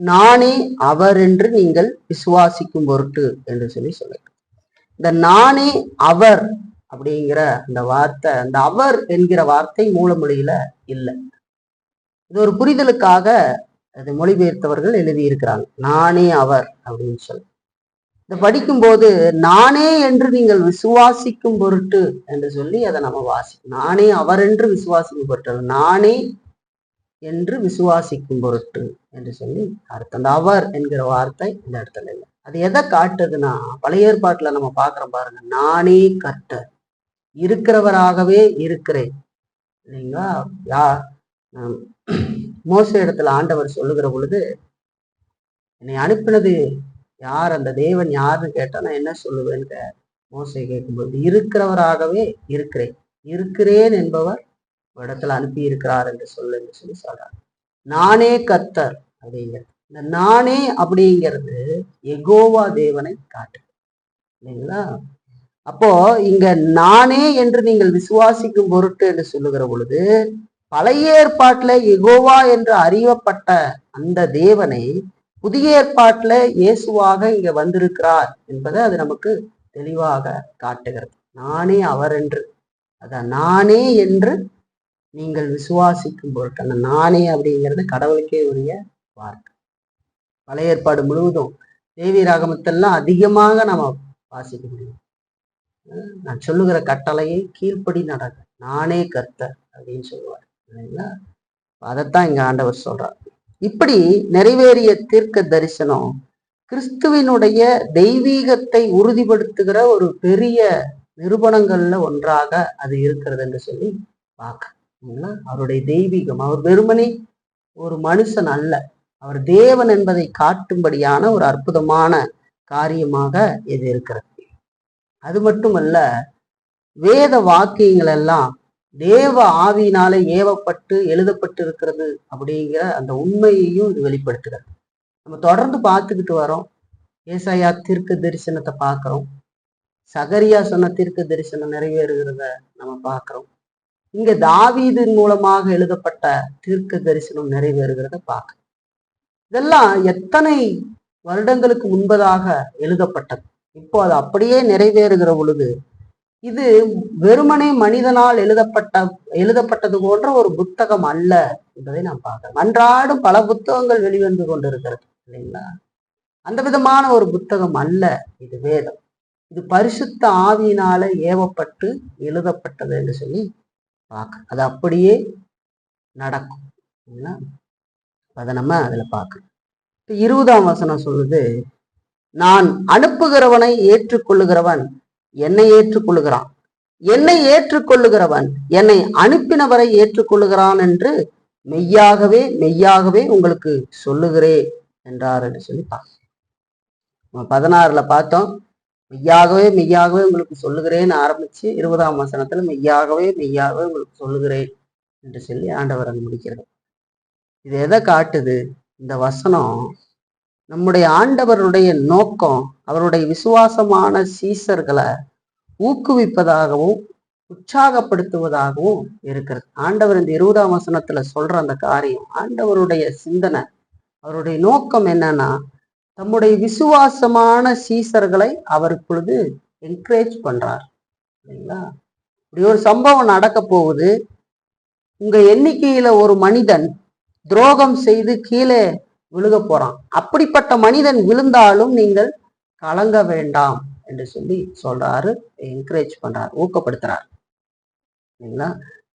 நானே அவர் என்று நீங்கள் விசுவாசிக்கும் பொருட்டு என்று சொல்லி சொல்லுங்க. இந்த நானே அவர் அப்படிங்கிற அந்த வார்த்தை, அந்த அவர் என்கிற வார்த்தை மூலமொழியில இல்லை. இது ஒரு புரிதலுக்காக அது மொழிபெயர்த்தவர்கள் எழுதியிருக்கிறாங்க. நானே அவர் அப்படின்னு சொல்லி இதை படிக்கும்போது நானே என்று நீங்கள் விசுவாசிக்கும் பொருட்டு என்று சொல்லி அதை நம்ம வாசிக்கும். நானே அவர் என்று விசுவாசிக்கும் பொருட்டு, நானே என்று விசுவாசிக்கும் பொருட்டு என்று சொல்லி அர்த்தம். அந்த அவர் என்கிற வார்த்தை இந்த இடத்துல இல்லை. அது எதை காட்டுதுன்னா, பழைய ஏற்பாட்டுல நம்ம பார்க்கிறோம் பாருங்க, நானே கர்த்தர், இருக்கிறவராகவே இருக்கிறேன் இல்லைங்களா? மோசே இடத்துல ஆண்டவர் சொல்லுகிற பொழுது, என்னை அனுப்பினது யார், அந்த தேவன் யாருன்னு கேட்டா நான் என்ன சொல்லுவேன்னு மோசே கேட்கும்போது, இருக்கிறவராகவே இருக்கிறேன் என்பவர் இடத்துல அனுப்பி இருக்கிறார் என்று சொல்லி சொல்றார். நானே கர்த்தர் அப்படிங்கிறது, இந்த நானே அப்படிங்கிறது யெகோவா தேவனை காட்டு இல்லைங்களா? அப்போ இங்க நானே என்று நீங்கள் விசுவாசிக்கும் பொருட்டு என்று சொல்லுகிற பொழுது, பழைய ஏற்பாட்டுல யெகோவா என்று அறியப்பட்ட அந்த தேவனை புதிய ஏற்பாட்டுல இயேசுவாக இங்க வந்திருக்கிறார் என்பதை அது நமக்கு தெளிவாக காட்டுகிறது. நானே அவர் என்று, அதான் நானே என்று நீங்கள் விசுவாசிக்கும் பொருட்டு, அந்த நானே அப்படிங்கிறது கடவுளுக்கே உரிய வார்த்தை. பழைய ஏற்பாடு முழுவதும் லேவி ராகமத்தெல்லாம் அதிகமாக நம்ம வாசிக்க முடியும். நான் சொல்லுகிற கட்டளையை கீழ்ப்படி நடக்க நானே கர்த்தர் அப்படின்னு சொல்லுவார் இல்லைங்களா. அதைத்தான் இங்க ஆண்டவர் சொல்றார். இப்படி நிறைவேறிய தீர்க்க தரிசனம் கிறிஸ்துவினுடைய தெய்வீகத்தை உறுதிப்படுத்துகிற ஒரு பெரிய நிரூபணங்கள்ல ஒன்றாக அது இருக்கிறது என்று சொல்லி பார்க்க. அவருடைய தெய்வீகம், அவர் வெறுமனே ஒரு மனுஷன் அல்ல, அவர் தேவன் என்பதை காட்டும்படியான ஒரு அற்புதமான காரியமாக இது இருக்கிறது. அது மட்டுமல்ல, வேத வாக்கியங்கள் எல்லாம் தேவ ஆவியினால ஏவப்பட்டு எழுதப்பட்டு இருக்கிறது அப்படிங்கிற அந்த உண்மையையும் இது வெளிப்படுத்துகிறது. நம்ம தொடர்ந்து பார்த்துக்கிட்டு வரோம். ஏசாயா தீர்க்க தரிசனத்தை பார்க்கிறோம், சகரியா சொன்ன தீர்க்க தரிசனம் நிறைவேறுகிறத நம்ம பார்க்கிறோம். இங்க தாவீதின் மூலமாக எழுதப்பட்ட தீர்க்க தரிசனம் நிறைவேறுகிறத பார்க்கிறோம். இதெல்லாம் எத்தனை வருடங்களுக்கு முன்பதாக எழுதப்பட்டது. இப்போ அது அப்படியே நிறைவேறுகிற பொழுது இது வெறுமனே மனிதனால் எழுதப்பட்டது போன்ற ஒரு புத்தகம் அல்ல என்பதை நாம் பார்க்கிறோம். அன்றாடும் பல புத்தகங்கள் வெளிவந்து கொண்டிருக்கிறது இல்லைங்களா. அந்த விதமான ஒரு புத்தகம் அல்ல இது வேதம். இது பரிசுத்த ஆவியினால ஏவப்பட்டு எழுதப்பட்டது என்று சொல்லி பார்க்க, அது அப்படியே நடக்கும். அதை நம்ம அதுல பார்க்கணும். 20ஆம் வசனம் சொல்லுது, நான் அனுப்புகிறவனை ஏற்றுக்கொள்ளுகிறவன் என்னை ஏற்றுக்கொள்ளுகிறான், என்னை ஏற்றுக்கொள்ளுகிறவன் என்னை அனுப்பினவரை ஏற்றுக்கொள்ளுகிறான் என்று மெய்யாகவே மெய்யாகவே உங்களுக்கு சொல்லுகிறேன் என்றார் என்று சொல்லி பார்க்கணும். 16ல பார்த்தோம், மெய்யாகவே மெய்யாகவே உங்களுக்கு சொல்லுகிறேன்னு ஆரம்பிச்சு 20ஆம் வசனத்துல மெய்யாகவே மெய்யாகவே உங்களுக்கு சொல்லுகிறேன் என்று சொல்லி ஆண்டவர் அங்கு முடிக்கிறது. இது எதை காட்டுது? இந்த வசனம் நம்முடைய ஆண்டவருடைய நோக்கம் அவருடைய விசுவாசமான சீசர்களை ஊக்குவிப்பதாகவும் உற்சாகப்படுத்துவதாகவும் இருக்கிறது. ஆண்டவர் இந்த 20ஆம் வசனத்துல சொல்ற அந்த காரியம், ஆண்டவருடைய சிந்தனை, அவருடைய நோக்கம் என்னன்னா, தம்முடைய விசுவாசமான சீசர்களை அவர் இப்பொழுது என்கரேஜ் பண்றார் இல்லைங்களா. இப்படி ஒரு சம்பவம் நடக்க போகுது. உங்க எண்ணிக்கையில ஒரு மனிதன் துரோகம் செய்து கீழே விழுக போறான். அப்படிப்பட்ட மனிதன் விழுந்தாலும் நீங்கள் கலங்க வேண்டாம் என்று சொல்லி சொல்றாரு, என்கரேஜ் பண்றாரு, ஊக்கப்படுத்துறாரு இல்லைங்களா.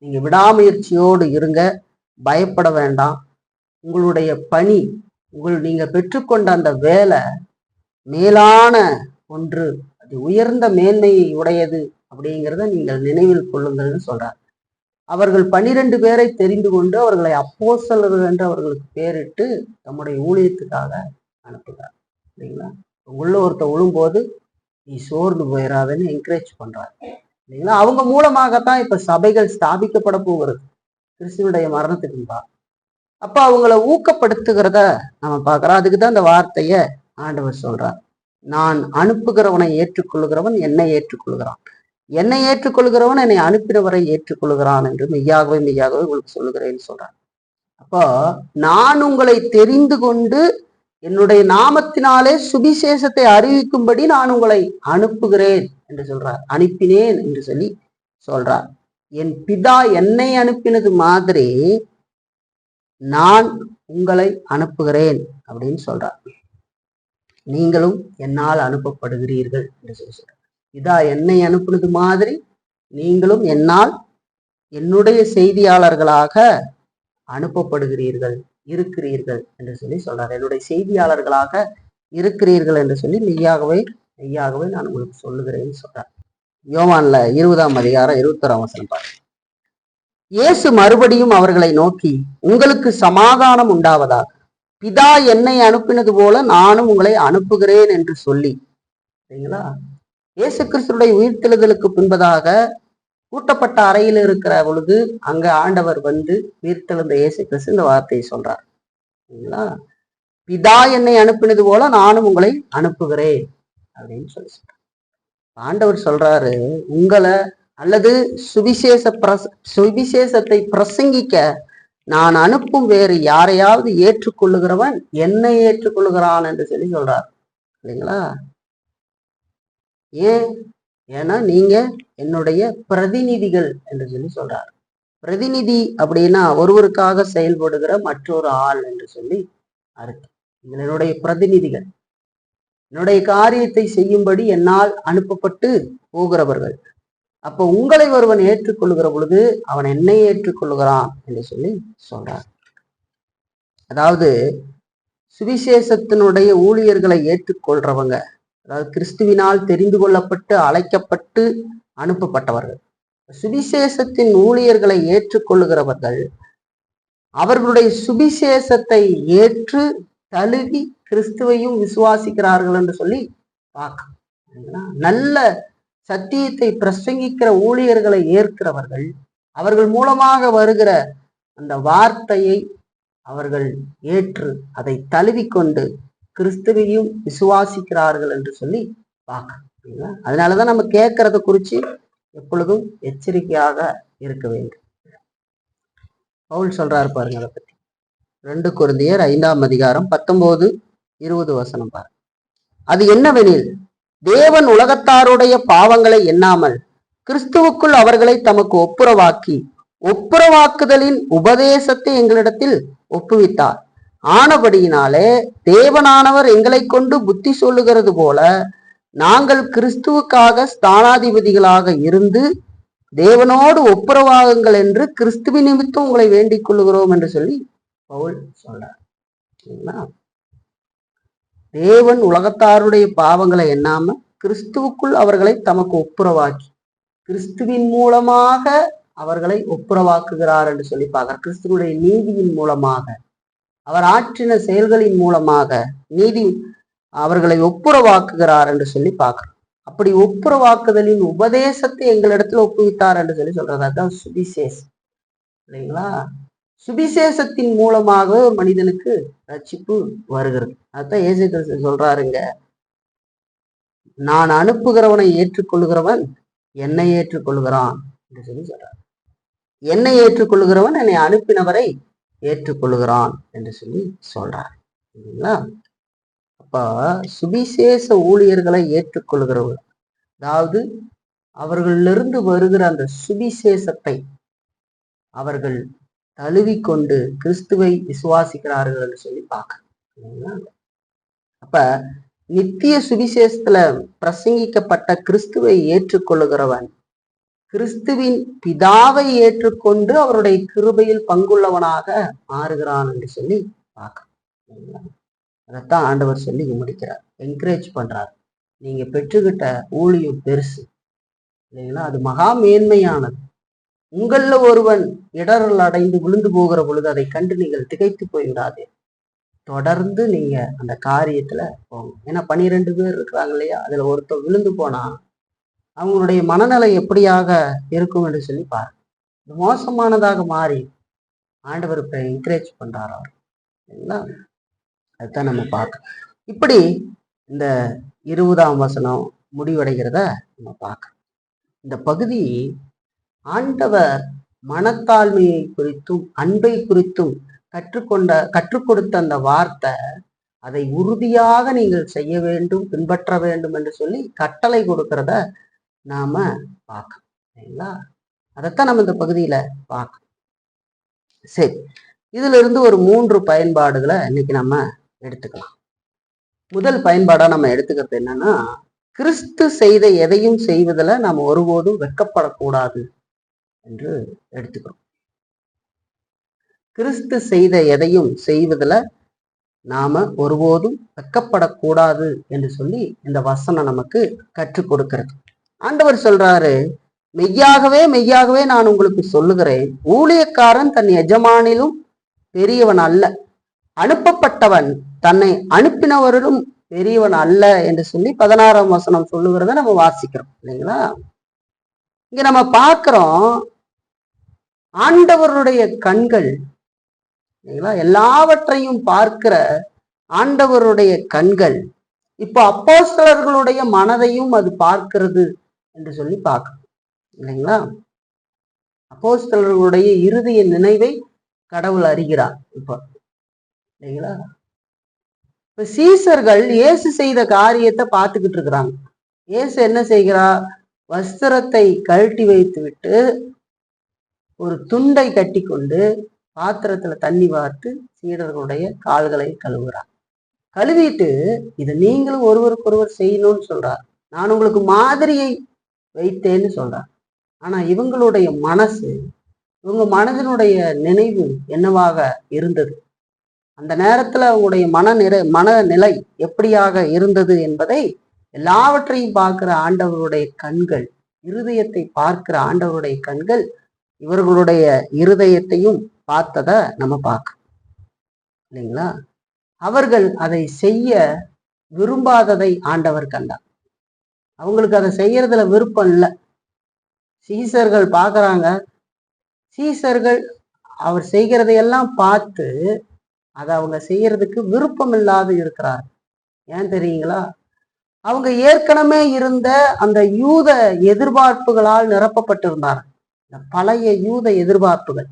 நீங்க விடாமுயற்சியோடு இருங்க, பயப்பட வேண்டாம். உங்களுடைய பணி, நீங்க பெற்றுக்கொண்ட அந்த வேலை மேலான ஒன்று, அது உயர்ந்த மேன்மையை உடையது அப்படிங்கிறத நீங்கள் நினைவில் கொள்ளுங்கள்னு சொல்றார். அவர்கள் 12 பேரை தெரிந்து கொண்டு அவர்களை அப்போஸ்தலர்கள் என்று அவர்களுக்கு பேரிட்டு தம்முடைய ஊழியத்துக்காக அனுப்புகிறார் இல்லைங்களா. உள்ள ஒருத்தர் விழும்போது நீ சோர்ந்து போயிடாதுன்னு என்கரேஜ் பண்றாரு இல்லைங்களா. அவங்க மூலமாகத்தான் இப்ப சபைகள் ஸ்தாபிக்கப்பட போகிறது கிறிஸ்துவனுடைய மரணத்துக்கு தான். அப்ப அவங்கள ஊக்கப்படுத்துகிறத நம்ம பார்க்கிறோம். அதுக்குதான் அந்த வார்த்தைய ஆண்டவர் சொல்றார், நான் அனுப்புகிறவனை ஏற்றுக்கொள்ளுகிறவன் என்னை ஏற்றுக்கொள்கிறான், என்னை ஏற்றுக்கொள்கிறவன் என்னை அனுப்பினவரை ஏற்றுக்கொள்கிறான் என்று மெய்யாகவே மெய்யாகவே உங்களுக்கு சொல்லுகிறேன்னு சொல்றான். அப்போ நான் உங்களை தெரிந்து கொண்டு என்னுடைய நாமத்தினாலே சுவிசேஷத்தை அறிவிக்கும்படி நான் உங்களை அனுப்புகிறேன் என்று சொல்றார், அனுப்பினேன் என்று சொல்லி சொல்றார். என் பிதா என்னை அனுப்பினது மாதிரி நான் உங்களை அனுப்புகிறேன் அப்படின்னு சொல்றார். நீங்களும் என்னால் அனுப்பப்படுகிறீர்கள் என்று சொல்லி சொல்றார். இதா என்னை அனுப்புனது மாதிரி நீங்களும் என்னால் என்னுடைய செய்தியாளர்களாக அனுப்பப்படுகிறீர்கள், இருக்கிறீர்கள் என்று சொல்லி சொல்றார். என்னுடைய செய்தியாளர்களாக இருக்கிறீர்கள் என்று சொல்லி மெய்யாகவே மெய்யாகவே நான் உங்களுக்கு சொல்லுகிறேன்னு சொல்றார். யோவான்ல 20ஆம் அதிகாரம் 21ஆம் வசனம் பாருங்க. இயேசு மறுபடியும் அவர்களை நோக்கி, உங்களுக்கு சமாதானம் உண்டாவதாக, பிதா என்னை அனுப்பினது போல நானும் உங்களை அனுப்புகிறேன் என்று சொல்லி. சரிங்களா. இயேசு கிறிஸ்துடைய உயிர்த்தெழுதலுக்கு பின்பதாக கூட்டப்பட்ட அறையில் இருக்கிற பொழுது அங்க ஆண்டவர் வந்து உயிர்த்தெழுந்த இயேசு கிறிஸ்து இந்த வார்த்தையை சொல்றார். சரிங்களா. பிதா என்னை அனுப்பினது போல நானும் உங்களை அனுப்புகிறேன் அப்படின்னு சொல்லி சொல்றார். ஆண்டவர் சொல்றாரு, உங்களை அல்லது சுவிசேஷத்தை பிரசங்கிக்க நான் அனுப்பும் வேறு யாரையாவது ஏற்றுக்கொள்ளுகிறவன் என்னை ஏற்றுக்கொள்ளுகிறான் என்று சொல்லி சொல்றார் இல்லைங்களா. ஏன்னா நீங்க என்னுடைய பிரதிநிதிகள் என்று சொல்லி சொல்றார். பிரதிநிதி அப்படின்னா ஒருவருக்காக செயல்படுகிற மற்றொரு ஆள் என்று சொல்லி அர்த்தம் நீங்கள் என்னுடைய பிரதிநிதிகள், என்னுடைய காரியத்தை செய்யும்படி என்னால் அனுப்பப்பட்டு போகிறவர்கள். அப்போ உங்களை ஒருவன் ஏற்றுக்கொள்ளுகிற பொழுது அவன் என்னை ஏற்றுக்கொள்ளுகிறான் என்று சொல்லி சொல்றார். அதாவது சுவிசேஷத்தினுடைய ஊழியர்களை ஏற்றுக்கொள்றவங்க, அதாவது கிறிஸ்துவினால் தெரிந்து கொள்ளப்பட்டு அழைக்கப்பட்டு அனுப்பப்பட்டவர்கள். சுவிசேஷத்தின் ஊழியர்களை ஏற்றுக்கொள்ளுகிறவர்கள் அவர்களுடைய சுவிசேஷத்தை ஏற்று தழுவி கிறிஸ்துவையும் விசுவாசிக்கிறார்கள் என்று சொல்லி பார்க்க. நல்ல சத்தியத்தை பிரசங்கிக்கிற ஊழியர்களை ஏற்கிறவர்கள் அவர்கள் மூலமாக வருகிற அந்த வார்த்தையை அவர்கள் ஏற்று அதை தழுவிக்கொண்டு கிறிஸ்துவையும் விசுவாசிக்கிறார்கள் என்று சொல்லி பார்க்க. அதனாலதான் நம்ம கேட்கறத குறிச்சு எப்பொழுதும் எச்சரிக்கையாக இருக்க வேண்டும். பவுல் சொல்றாரு பாருங்க அதை பத்தி. 2 கொரிந்தியர் 5ஆம் அதிகாரம் 19-20 வசனம் பாருங்க. அது என்னவெனில், தேவன் உலகத்தாருடைய பாவங்களை எண்ணாமல் கிறிஸ்துவுக்குள் அவர்களை தமக்கு ஒப்புரவாக்கி ஒப்புரவாக்குதலின் உபதேசத்தை எங்களிடத்தில் ஒப்புவித்தார். ஆனபடியினாலே தேவனானவர் எங்களை கொண்டு புத்தி சொல்லுகிறது போல நாங்கள் கிறிஸ்துவுக்காக ஸ்தானாதிபதிகளாக இருந்து தேவனோடு ஒப்புரவாகுங்கள் என்று கிறிஸ்துவின் நிமித்தம் உங்களை வேண்டிக் கொள்ளுகிறோம் என்று சொல்லி பவுல் சொல்றார். தேவன் உலகத்தாருடைய பாவங்களை எண்ணாம கிறிஸ்துவுக்குள் அவர்களை தமக்கு ஒப்புரவாக்கி கிறிஸ்துவின் மூலமாக அவர்களை ஒப்புரவாக்குகிறார் என்று சொல்லி பார்க்கிறார். கிறிஸ்துவனுடைய நீதியின் மூலமாக, அவர் ஆற்றின செயல்களின் மூலமாக நீதி அவர்களை ஒப்புரவாக்குகிறார் என்று சொல்லி பார்க்கிறோம். அப்படி ஒப்புரவாக்குதலின் உபதேசத்தை எங்களிடத்துல ஒப்புவித்தார் என்று சொல்லி சொல்றது. அதுதான் சுவிசேஷம், இல்லைங்களா? சுவிசேஷத்தின் மூலமாக ஒரு மனிதனுக்கு ரட்சிப்பு வருகிறது. அதுதான் இயேசு கிறிஸ்து சொல்றாருங்க, நான் அனுப்புகிறவனை ஏற்றுக்கொள்ளுகிறவன் என்னை ஏற்றுக்கொள்ளுகிறான் என்று சொல்லி சொல்றார். என்னை ஏற்றுக்கொள்ளுகிறவன் என்னை அனுப்பினவரை ஏற்றுக்கொள்ளுகிறான் என்று சொல்லி சொல்றார், இல்லைங்களா? அப்ப சுவிசேஷ ஊழியர்களை ஏற்றுக்கொள்கிறவர்கள், அதாவது அவர்களிலிருந்து வருகிற அந்த சுவிசேஷத்தை அவர்கள் தழுவிக்கொண்டு கிறிஸ்துவை விசுவாசிக்கிறார்கள் என்று சொல்லி பார்க்க. அப்ப நித்திய சுவிசேஷத்துல பிரசங்கிக்கப்பட்ட கிறிஸ்துவை ஏற்றுக்கொள்ளுகிறவன் கிறிஸ்துவின் பிதாவை ஏற்றுக்கொண்டு அவருடைய கிருபையில் பங்குள்ளவனாக மாறுகிறான் என்று சொல்லி பார்க்க. அதைத்தான் ஆண்டவர் சொல்லி முடிக்கிறார், என்கரேஜ் பண்றார். நீங்க பெற்றுக்கிட்ட ஊழியம் பெருசு, இல்லைங்களா? அது மகா மேன்மையானது. உங்கள ஒருவன் இடரல் அடைந்து விழுந்து போகிற பொழுது அதை கண்டு நீங்கள் திகைத்து போய்விடாதே, தொடர்ந்து நீங்க அந்த காரியத்துல போங்க. ஏன்னா 12 பேர் இருக்கிறாங்க இல்லையா, அதுல ஒருத்தர் விழுந்து போனா அவங்களுடைய மனநிலை எப்படியாக இருக்கும் என்று சொல்லி பாரு. மோசமானதாக மாறி ஆண்டவர் இப்ப என்கரேஜ் பண்றாரு அவர், இல்லைங்களா? அதுதான் நம்ம பார்க்க. இப்படி இந்த 20ஆம் வசனம் முடிவடைகிறத நம்ம பார்க்க. இந்த பகுதி ஆண்டவர் மனத்தாழ்மையை குறித்தும் அன்பை குறித்தும் கற்றுக் கொடுத்த அந்த வார்த்தை, அதை உறுதியாக நீங்கள் செய்ய வேண்டும், பின்பற்ற வேண்டும் என்று சொல்லி கட்டளை கொடுக்கிறத நாம பார்க்கணும், சரிங்களா? அதைத்தான் நம்ம இந்த பகுதியில பார்க்கணும். சரி, இதுல இருந்து ஒரு 3 பயன்பாடுகளை இன்னைக்கு நம்ம எடுத்துக்கலாம். முதல் பயன்பாடா நம்ம எடுத்துக்கிறது என்னன்னா, கிறிஸ்து செய்த எதையும் செய்வதில் நாம் ஒருபோதும் வெட்கப்படக்கூடாது என்று எடுத்துக்கிறோம். கிறிஸ்து செய்த எதையும் செய்வதில் நாம ஒருபோதும் வெட்கப்படக்கூடாது என்று சொல்லி இந்த வசனம் நமக்கு கற்றுக் கொடுக்கிறது. ஆண்டவர் சொல்றாரு, மெய்யாகவே மெய்யாகவே நான் உங்களுக்கு சொல்லுகிறேன், ஊழியக்காரன் தன் எஜமானிலும் பெரியவன் அல்ல, அனுப்பப்பட்டவன் தன்னை அனுப்பினவரிலும் பெரியவன் அல்ல என்று சொல்லி 16ஆம் வசனம் சொல்லுகிறத நம்ம வாசிக்கிறோம், இல்லைங்களா? இங்க நம்ம பார்க்கிறோம், ஆண்டவருடைய கண்கள், இல்லைங்களா, எல்லாவற்றையும் பார்க்கிற ஆண்டவருடைய கண்கள் இப்போ அப்போஸ்தலர்களுடைய மனதையும் அது பார்க்கிறது என்று சொல்லி பார்க்கணும், இல்லைங்களா? அப்போஸ்தலர்களுடைய இறுதிய நினைவை கடவுள் அறிகிறார் இப்போ, இல்லைங்களா? இப்ப சீசர்கள் இயேசு செய்த காரியத்தை பார்த்துக்கிட்டு இருக்கிறாங்க. இயேசு என்ன செய்கிறார்? வஸ்திரத்தை கழட்டி வைத்து விட்டு ஒரு துண்டை கட்டி கொண்டு பாத்திரத்துல தண்ணி வார்த்து சீடர்களுடைய கால்களை கழுவுறார். கழுவிட்டு இதை நீங்களும் ஒருவருக்கு ஒருவர் செய்யணும்னு சொல்றார். நான் உங்களுக்கு மாதிரியை வைத்தேன்னு சொல்றார். ஆனா இவங்களுடைய மனசு, இவங்க மனதினுடைய நினைவு என்னவாக இருந்தது, அந்த நேரத்துல அவங்களுடைய மனநிலை எப்படியாக இருந்தது என்பதை எல்லாவற்றையும் பார்க்கிற ஆண்டவருடைய கண்கள், இருதயத்தை பார்க்கிற ஆண்டவருடைய கண்கள் இவர்களுடைய இருதயத்தையும் பார்த்ததை நம்ம பார்க்கணும் இல்லைங்களா? அவர்கள் அதை செய்ய விரும்பாததை ஆண்டவர் கண்டார். அவங்களுக்கு அதை செய்யறதுல விருப்பம் இல்லை. சீசர்கள் பார்க்கறாங்க. சீசர்கள் அவர் செய்கிறதையெல்லாம் பார்த்து அதை அவங்க செய்யறதுக்கு விருப்பம் இல்லாது இருக்கிறார். ஏன் தெரியுங்களா? அவங்க ஏற்கனவே இருந்த அந்த யூத எதிர்பார்ப்புகளால் நிரப்பப்பட்டிருந்தார். இந்த பழைய யூத எதிர்பார்ப்புகள்,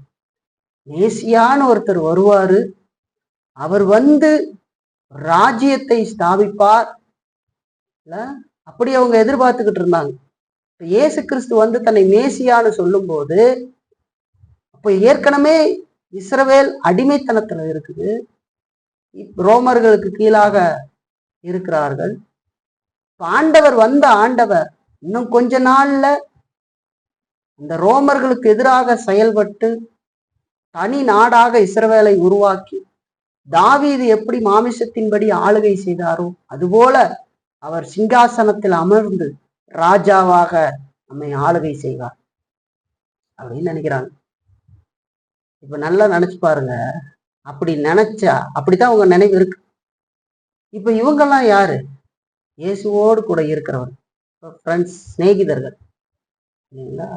மேசியான ஒருத்தர் வருவாரு, அவர் வந்து ராஜ்யத்தை ஸ்தாபிப்பார், அப்படி அவங்க எதிர்பார்த்துக்கிட்டு இருந்தாங்க. இயேசு கிறிஸ்து வந்து தன்னை மேசியான்னு சொல்லும் போது, அப்ப ஏற்கனவே இஸ்ரவேல் அடிமைத்தனத்துல இருக்குது, ரோமர்களுக்கு கீழாக இருக்கிறார்கள். ஆண்டவர் ஆண்டவர் இன்னும் கொஞ்ச நாள்ல இந்த ரோமர்களுக்கு எதிராக செயல்பட்டு தனி நாடாக இஸ்ரவேலை உருவாக்கி, தாவீது எப்படி மாமிசத்தின்படி ஆளுகை செய்தாரோ அதுபோல அவர் சிங்காசனத்தில் அமர்ந்து ராஜாவாக நம்மை ஆளுகை செய்வார் அப்படின்னு நினைக்கிறாங்க. இப்ப நல்லா நினைச்சு பாருங்க. அப்படி நினைச்சா அப்படித்தான் உங்க நினைவு இருக்கு. இப்ப இவங்கெல்லாம் யாரு? இயேசுவோடு கூட இருக்கிறவர், ஃப்ரெண்ட்ஸ், சிநேகிதர்கள் இல்லைங்களா?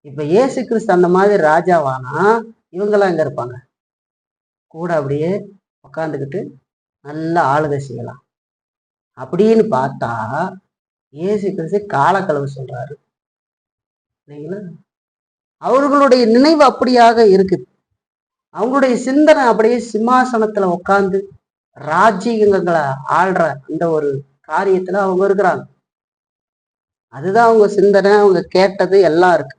இப்ப இயேசு கிறிஸ்து அந்த மாதிரி ராஜாவானா இவங்கெல்லாம் எங்க இருப்பாங்க? கூட அப்படியே உட்காந்துக்கிட்டு நல்லா ஆளுகை செய்யலாம் அப்படின்னு பார்த்தா இயேசு கிறிஸ்து காலக்களவு சொல்றாரு இல்லைங்களா? அவர்களுடைய நினைவு அப்படியாக இருக்குது. அவங்களுடைய சிந்தனை அப்படியே சிம்மாசனத்துல உட்கார்ந்து ராஜ்யங்களை ஆள்ற அந்த ஒரு காரியத்துல அவங்க இருக்கிறாங்க. அதுதான் அவங்க சிந்தனை, அவங்க கேட்டது எல்லாம் இருக்கு.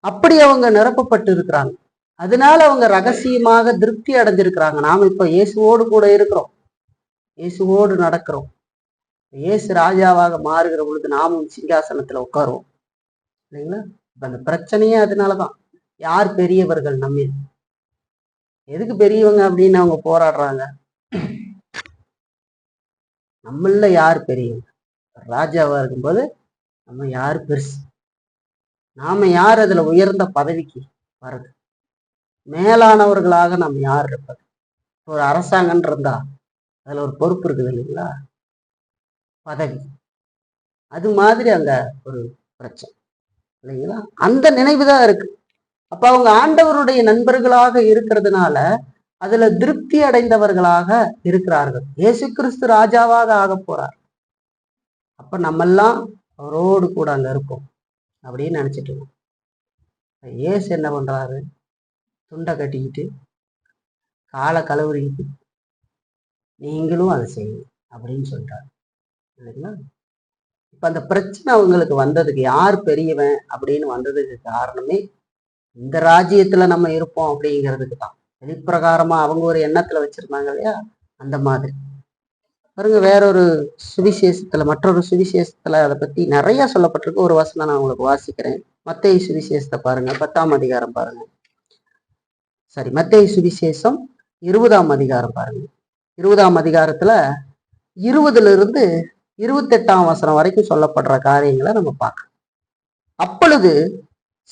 அப்படி அவங்க நிரப்பப்பட்டு இருக்கிறாங்க. அதனால அவங்க ரகசியமாக திருப்தி அடைஞ்சிருக்கிறாங்க. நாம இப்ப இயேசுவோடு கூட இருக்கிறோம், இயேசுவோடு நடக்கிறோம். இயேசு ராஜாவாக மாறுகிற பொழுது நாமும் சிங்காசனத்துல உட்காருவோம் இல்லைங்களா? இப்ப அந்த பிரச்சனையே அதனாலதான். யார் பெரியவர்கள்? நம்ம எதுக்கு பெரியவங்க அப்படின்னு அவங்க போராடுறாங்க. நம்மள யார் பெரியவங்க? ராஜாவா இருக்கும்போது நம்ம யார் பெருசு? நாம யார் அதுல உயர்ந்த பதவிக்கு வர்றது? மேலானவர்களாக நம்ம யார் இருப்பது? ஒரு அரசாங்கம் இருந்தா அதுல ஒரு பொறுப்பு இருக்குது இல்லைங்களா? பதவி. அது மாதிரி அங்க ஒரு பிரச்சனை இல்லைங்களா? அந்த நினைவுதான் இருக்கு. அப்ப அவங்க ஆண்டவருடைய நண்பர்களாக இருக்கிறதுனால அதுல திருப்தி அடைந்தவர்களாக இருக்கிறார்கள். இயேசு கிறிஸ்து ராஜாவாக ஆக போறார். அப்ப நம்மெல்லாம் அவரோடு கூட அங்க இருப்போம் அப்படின்னு நினைச்சிட்டு இருக்கோம். இயேசு என்ன பண்றாரு? துண்டை கட்டிக்கிட்டு காலை கழுவுறிக்கிட்டு நீங்களும் அதை செய்யுங்க அப்படின்னு சொல்றாரு இல்லைங்களா? இப்ப அந்த பிரச்சனை அவங்களுக்கு வந்ததுக்கு, யார் பெரியவன் அப்படின்னு வந்ததுக்கு காரணமே இந்த ராஜ்யத்துல நம்ம இருப்போம் அப்படிங்கிறதுக்கு தான். வெளிப்பிரகாரமா அவங்க ஒரு எண்ணத்துல வச்சிருந்தாங்க இல்லையா? அந்த மாதிரி பாருங்க. வேறொரு சுவிசேஷத்துல, மற்றொரு சுவிசேஷத்துல அதை பத்தி நிறைய சொல்லப்பட்டிருக்கு. ஒரு வசனம் நான் உங்களுக்கு வாசிக்கிறேன். மத்தேயு சுவிசேஷத்தை பாருங்க, 10ஆம் அதிகாரம் பாருங்க. சரி, மத்தேயு சுவிசேஷம் 20ஆம் அதிகாரம் பாருங்க. 20ஆம் அதிகாரத்துல 20 28ஆம் வசனம் வரைக்கும் சொல்லப்படுற காரியங்களை நம்ம பார்க்கலாம். அப்பொழுது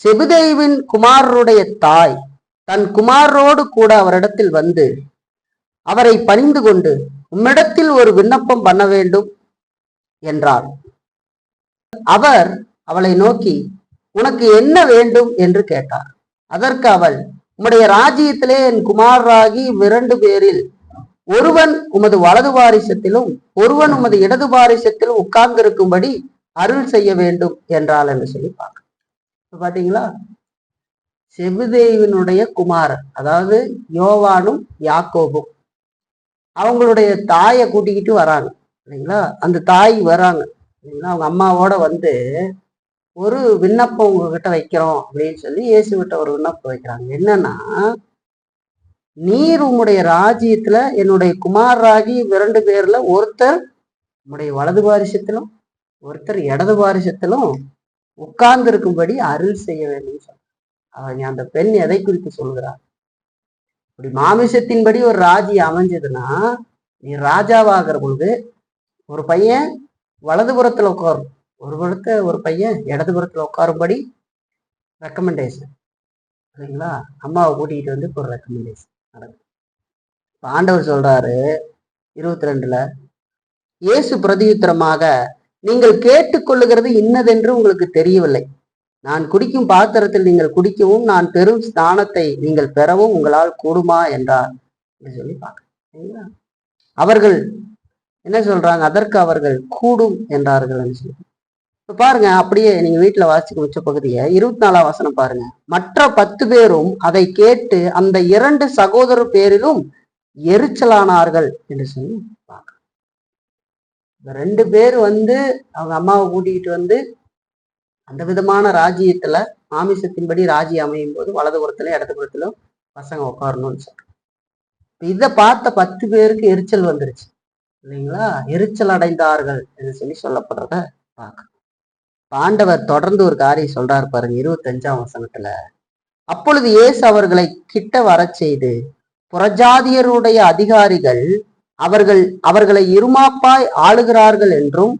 செபதேயுவின் குமாரருடைய தாய் தன் குமாரரோடு கூட அவரிடத்தில் வந்து அவரை பணிந்து கொண்டு, உம்மிடத்தில் ஒரு விண்ணப்பம் பண்ண வேண்டும் என்றார். அவர் அவளை நோக்கி, உனக்கு என்ன வேண்டும் என்று கேட்டார். அதற்கு அவள், உம்முடைய ராஜ்யத்திலே என் குமாரராகி 2 பேரில் ஒருவன் உமது வலது பாரிசத்திலும் ஒருவன் உமது இடது பாரிசத்திலும் உட்கார்ந்திருக்கும்படி அருள் செய்ய வேண்டும் என்றாள் என்று சொல்லி பார்க்க. பாத்தீங்களா? செபதேயுவினுடைய குமாரர், அதாவது யோவானும் யாக்கோபும், அவங்களுடைய தாயை கூட்டிக்கிட்டு வராங்க இல்லைங்களா? அந்த தாய் வராங்க இல்லைங்களா? அவங்க அம்மாவோட வந்து ஒரு விண்ணப்பம் உங்ககிட்ட வைக்கிறோம் அப்படின்னு சொல்லி இயேசுகிட்ட ஒரு விண்ணப்பம் வைக்கிறாங்க. என்னன்னா, நீர் உம்முடைய ராஜ்யத்துல என்னுடைய குமாரராகி 2 பேர்ல ஒருத்தர் உம்முடைய வலது பாரிசத்திலும் ஒருத்தர் இடது பாரிசத்திலும் உட்கார்ந்து இருக்கும்படி அருள் செய்ய வேண்டும் அவங்க. அந்த பெண் எதை குறித்து சொல்கிறார்? இப்படி மாமிசத்தின்படி ஒரு ராஜ்யம் அமைஞ்சதுன்னா, நீ ராஜாவாகிற பொழுது ஒரு பையன் வலதுபுறத்துல உட்காரும், ஒரு பையன் இடதுபுறத்துல உட்காரும்படி ரெக்கமெண்டேஷன் சரிங்களா? அம்மாவை கூட்டிகிட்டு வந்து ஒரு ரெக்கமெண்டேஷன் நடக்கும். ஆண்டவர் சொல்றாரு 22ல, இயேசு பிரதியுத்தரமாக, நீங்கள் கேட்டுக்கொள்ளுகிறது இன்னதென்று உங்களுக்கு தெரியவில்லை. நான் குடிக்கும் பாத்திரத்தில் நீங்கள் குடிக்கவும் நான் பெரும் ஸ்நானத்தை நீங்கள் பெறவும் உங்களால் கூடுமா என்றார் சொல்லி பார்க்க. அவர்கள் என்ன சொல்றாங்க? அதற்கு அவர்கள் கூடும் என்றார்கள் சொல்லி. இப்ப பாருங்க, அப்படியே நீங்க வீட்டுல வாசிக்க வச்ச பகுதியை 24ஆம் வசனம் பாருங்க. மற்ற 10 பேரும் அதை கேட்டு அந்த 2 சகோதரர் பேரிலும் எரிச்சலானார்கள் என்று சொல்லி பார்க்க. 2 பேர் வந்து அவங்க அம்மாவை கூட்டிகிட்டு வந்து அந்த விதமான ராஜ்யத்துல மாமிசத்தின்படி ராஜ்யம் அமையும் போது வலதுபுறத்துல இடதுபுறத்திலும் பசங்க உட்காரணும்னு சொல்றாங்க. இதை பார்த்த 10 பேருக்கு எரிச்சல் வந்துருச்சு இல்லைங்களா? எரிச்சல் அடைந்தார்கள் என்று சொல்லி சொல்லப்படுறத பார்க்க. ஆண்டவர் தொடர்ந்து ஒரு காரியம் சொல்றாரு பாருங்க 25ஆம் வசனத்துல. அப்பொழுது இயேசு அவர்களை கிட்ட வரச் செய்து, புறஜாதியருடைய அதிகாரிகள் அவர்களை இருமாப்பாய் ஆளுகிறார்கள் என்றும்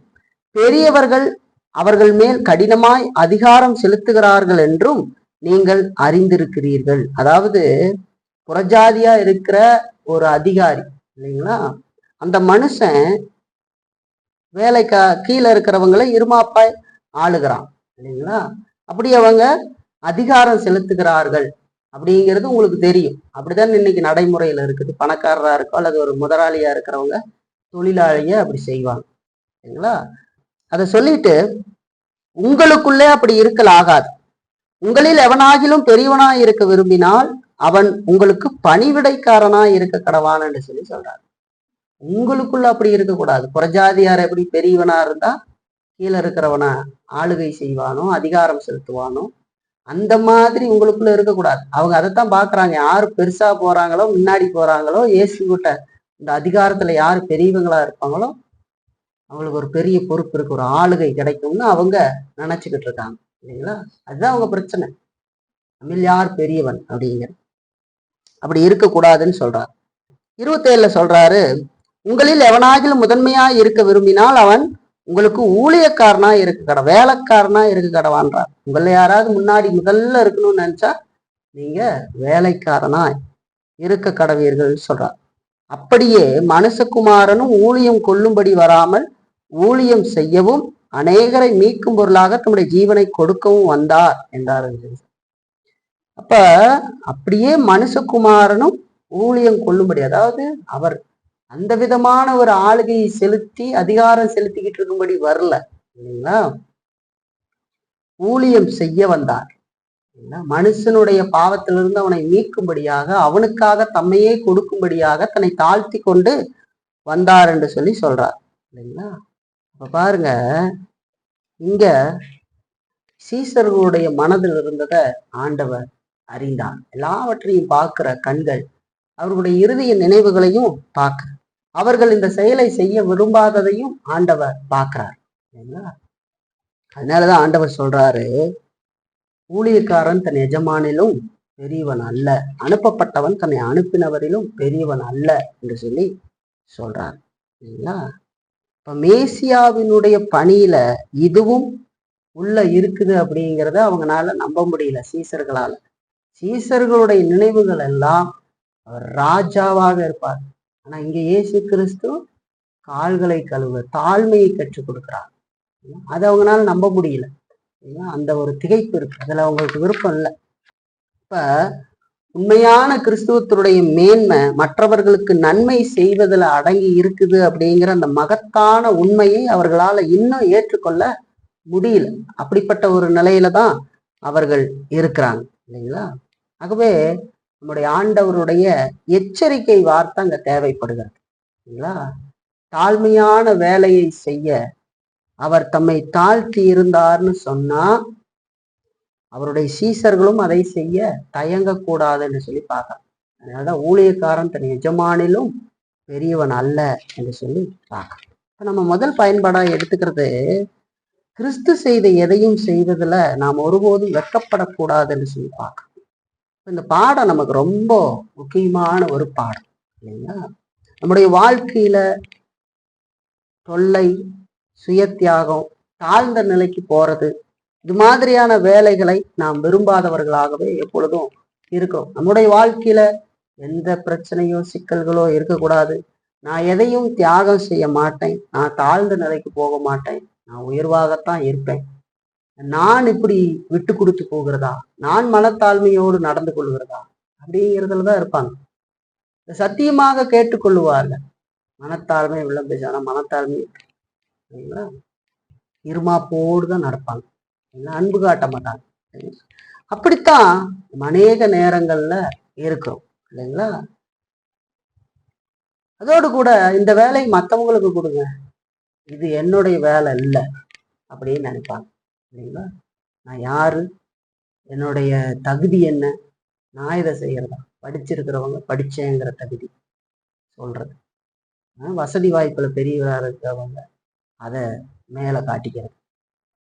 பெரியவர்கள் அவர்கள் மேல் கடினமாய் அதிகாரம் செலுத்துகிறார்கள் என்றும் நீங்கள் அறிந்திருக்கிறீர்கள். அதாவது புறஜாதியா இருக்கிற ஒரு அதிகாரி இல்லைங்களா, அந்த மனுஷன் கீழே இருக்கிறவங்களை இருமாப்பாய் ஆளுகிறான் இல்லைங்களா? அப்படி அவங்க அதிகாரம் செலுத்துகிறார்கள் அப்படிங்கிறது உங்களுக்கு தெரியும். அப்படிதான் இன்னைக்கு நடைமுறையில இருக்குது. பணக்காரரா இருக்கோ அல்லது ஒரு முதலாளியா இருக்கிறவங்க தொழிலாளிய அப்படி செய்வாங்க சரிங்களா? அதை சொல்லிட்டு, உங்களுக்குள்ளே அப்படி இருக்கலாகாது. உங்களில் எவனாகிலும் பெரியவனாய் இருக்க விரும்பினால் அவன் உங்களுக்கு பணிவிடைக்காரனாய் இருக்க கடவான் என்று சொல்லி சொல்றாரு. உங்களுக்குள்ள அப்படி இருக்கக்கூடாது. புறஜாதியார் எப்படி பெரியவனா இருந்தா கீழே இருக்கிறவனை ஆளுகை செய்வானோ அதிகாரம் செலுத்துவானோ அந்த மாதிரி உங்களுக்குள்ள இருக்கக்கூடாது. அவங்க அதைத்தான் பாக்குறாங்க. யாரு பெருசா போறாங்களோ, முன்னாடி போறாங்களோ, இயேசு கிட்ட இந்த அதிகாரத்துல யாரு பெரியவங்களா இருப்பாங்களோ அவங்களுக்கு ஒரு பெரிய பொறுப்பு இருக்கு, ஒரு ஆளுகை கிடைக்கும்னு அவங்க நினைச்சுக்கிட்டு இருக்காங்க இல்லைங்களா? அதுதான் அவங்க பிரச்சனை. தமிழ் யார் பெரியவன் அப்படிங்கிற அப்படி இருக்கக்கூடாதுன்னு சொல்றாரு. 27ல சொல்றாரு, உங்களில் எவனாகிலும் முதன்மையா இருக்க விரும்பினால் அவன் உங்களுக்கு ஊழியக்காரனா இருக்க வேலைக்காரனா இருக்க கடவான்றார். உங்களை யாராவது முன்னாடி முதல்ல இருக்கணும்னு நினைச்சா நீங்க வேலைக்காரனா இருக்க கடவீர்கள் சொல்றார். அப்படியே மனுஷகுமாரனும் ஊழியம் கொள்ளும்படி வராமல் ஊழியம் செய்யவும் அநேகரை மீட்கும் பொருளாக தம்முடைய ஜீவனை கொடுக்கவும் வந்தார் என்றார். அப்ப அப்படியே மனுஷகுமாரனும் ஊழியம் கொள்ளும்படி, அதாவது அவர் அந்த விதமான ஒரு ஆளுகையை செலுத்தி அதிகாரம் செலுத்திக்கிட்டு இருக்கும்படி வரல இல்லைங்களா? ஊழியம் செய்ய வந்தார். மனுஷனுடைய பாவத்திலிருந்து அவனை மீட்கும்படியாக, அவனுக்காக தம்மையே கொடுக்கும்படியாக தன்னை தாழ்த்தி கொண்டு வந்தார் என்று சொல்லி சொல்றார் இல்லைங்களா? அப்ப பாருங்க, இங்க சீசர்களுடைய மனதில் இருந்ததை ஆண்டவர் அறிந்தார். எல்லாவற்றையும் பார்க்கிற கண்கள் அவர்களுடைய இறுதிய நினைவுகளையும் பார்க்க, அவர்கள் இந்த செயலை செய்ய விரும்பாததையும் ஆண்டவர் பார்க்கிறார். அதனாலதான் ஆண்டவர் சொல்றாரு, ஊழியக்காரன் தன் எஜமானிலும் பெரியவன் அல்ல, அனுப்பப்பட்டவன் தன்னை அனுப்பினவரிலும் பெரியவன் அல்ல என்று சொல்லி சொல்றார் இல்லைங்களா? இப்ப மேசியாவினுடைய பணியில இதுவும் உள்ள இருக்குது அப்படிங்கிறத அவங்களால நம்ப முடியல சீசர்களால. சீசர்களுடைய நினைவுகள் எல்லாம் அவர் ராஜாவாக இருப்பார். ஆனா இங்க இயேசு கிறிஸ்து கால்களை கழுவ தாழ்மையை கற்றுக் கொடுக்கிறார். அதை அவங்களால நம்ப முடியல. அந்த ஒரு திகைப்பு இருக்கு, அதுல அவங்களுக்கு விருப்பம் இல்லை. இப்ப உண்மையான கிறிஸ்துவத்துடைய மேன்மை மற்றவர்களுக்கு நன்மை செய்வதில் அடங்கி இருக்குது அப்படிங்கிற அந்த மகத்தான உண்மையை அவர்களால இன்னும் ஏற்றுக்கொள்ள முடியல. அப்படிப்பட்ட ஒரு நிலையில தான் அவர்கள் இருக்கிறாங்க இல்லைங்களா? ஆகவே நம்முடைய ஆண்டவருடைய எச்சரிக்கை வார்த்தை அங்க தேவைப்படுகிறது இல்லைங்களா? தாழ்மையான வேலையை செய்ய அவர் தம்மை தாழ்த்தி இருந்தார்னு சொன்னா அவருடைய சீசர்களும் அதை செய்ய தயங்கக்கூடாதுன்னு சொல்லி பார்க்கலாம். அதனாலதான் ஊழியக்காரன் தன் எஜமானிலும் பெரியவன் அல்ல என்று சொல்லி பார்க்கணும். இப்ப நம்ம முதல் பயன்பாடா எடுத்துக்கிறது, கிறிஸ்து செய்த எதையும் செய்வதில் நாம் ஒருபோதும் வெட்கப்படக்கூடாது என்று சொல்லி பார்க்கணும். இந்த பாடம் நமக்கு ரொம்ப முக்கியமான ஒரு பாடம் இல்லைங்களா? நம்முடைய வாழ்க்கையில தொல்லை, சுய தியாகம், தாழ்ந்த நிலைக்கு போறது, இது மாதிரியான வேலைகளை நாம் விரும்பாதவர்களாகவே எப்பொழுதும் இருக்கிறோம். நம்முடைய வாழ்க்கையில எந்த பிரச்சனையோ சிக்கல்களோ இருக்கக்கூடாது. நான் எதையும் தியாகம் செய்ய மாட்டேன், நான் தாழ்ந்த நிலைக்கு போக மாட்டேன், நான் உயர்வாகத்தான் இருப்பேன், நான் இப்படி விட்டு கொடுத்து போகிறதா, நான் மனத்தாழ்மையோடு நடந்து கொள்கிறதா அப்படிங்கிறதுலதான் இருப்பாங்க. சத்தியமாக கேட்டுக்கொள்ளுவார்கள். மனத்தாழ்மை உள்ள பேசான மனத்தாழ்மை இருமாப்போடு தான் நடப்பாங்க, அன்பு காட்ட மாட்டாங்க. அப்படித்தான் அநேக நேரங்கள்ல இருக்கிறோம் இல்லைங்களா? அதோடு கூட இந்த வேலை மற்றவங்களுக்கு கொடுங்க, இது என்னுடைய வேலை இல்லை அப்படின்னு நினைப்பாங்க இல்லைங்களா? நான் யாரு, என்னுடைய தகுதி என்ன, நான் இதை செய்யறதா, படிச்சிருக்கிறவங்க படிச்சேங்கிற தகுதி சொல்றது, வசதி வாய்ப்புல பெரியவராக இருக்கிறவங்க அதை மேல காட்டிக்கிறது.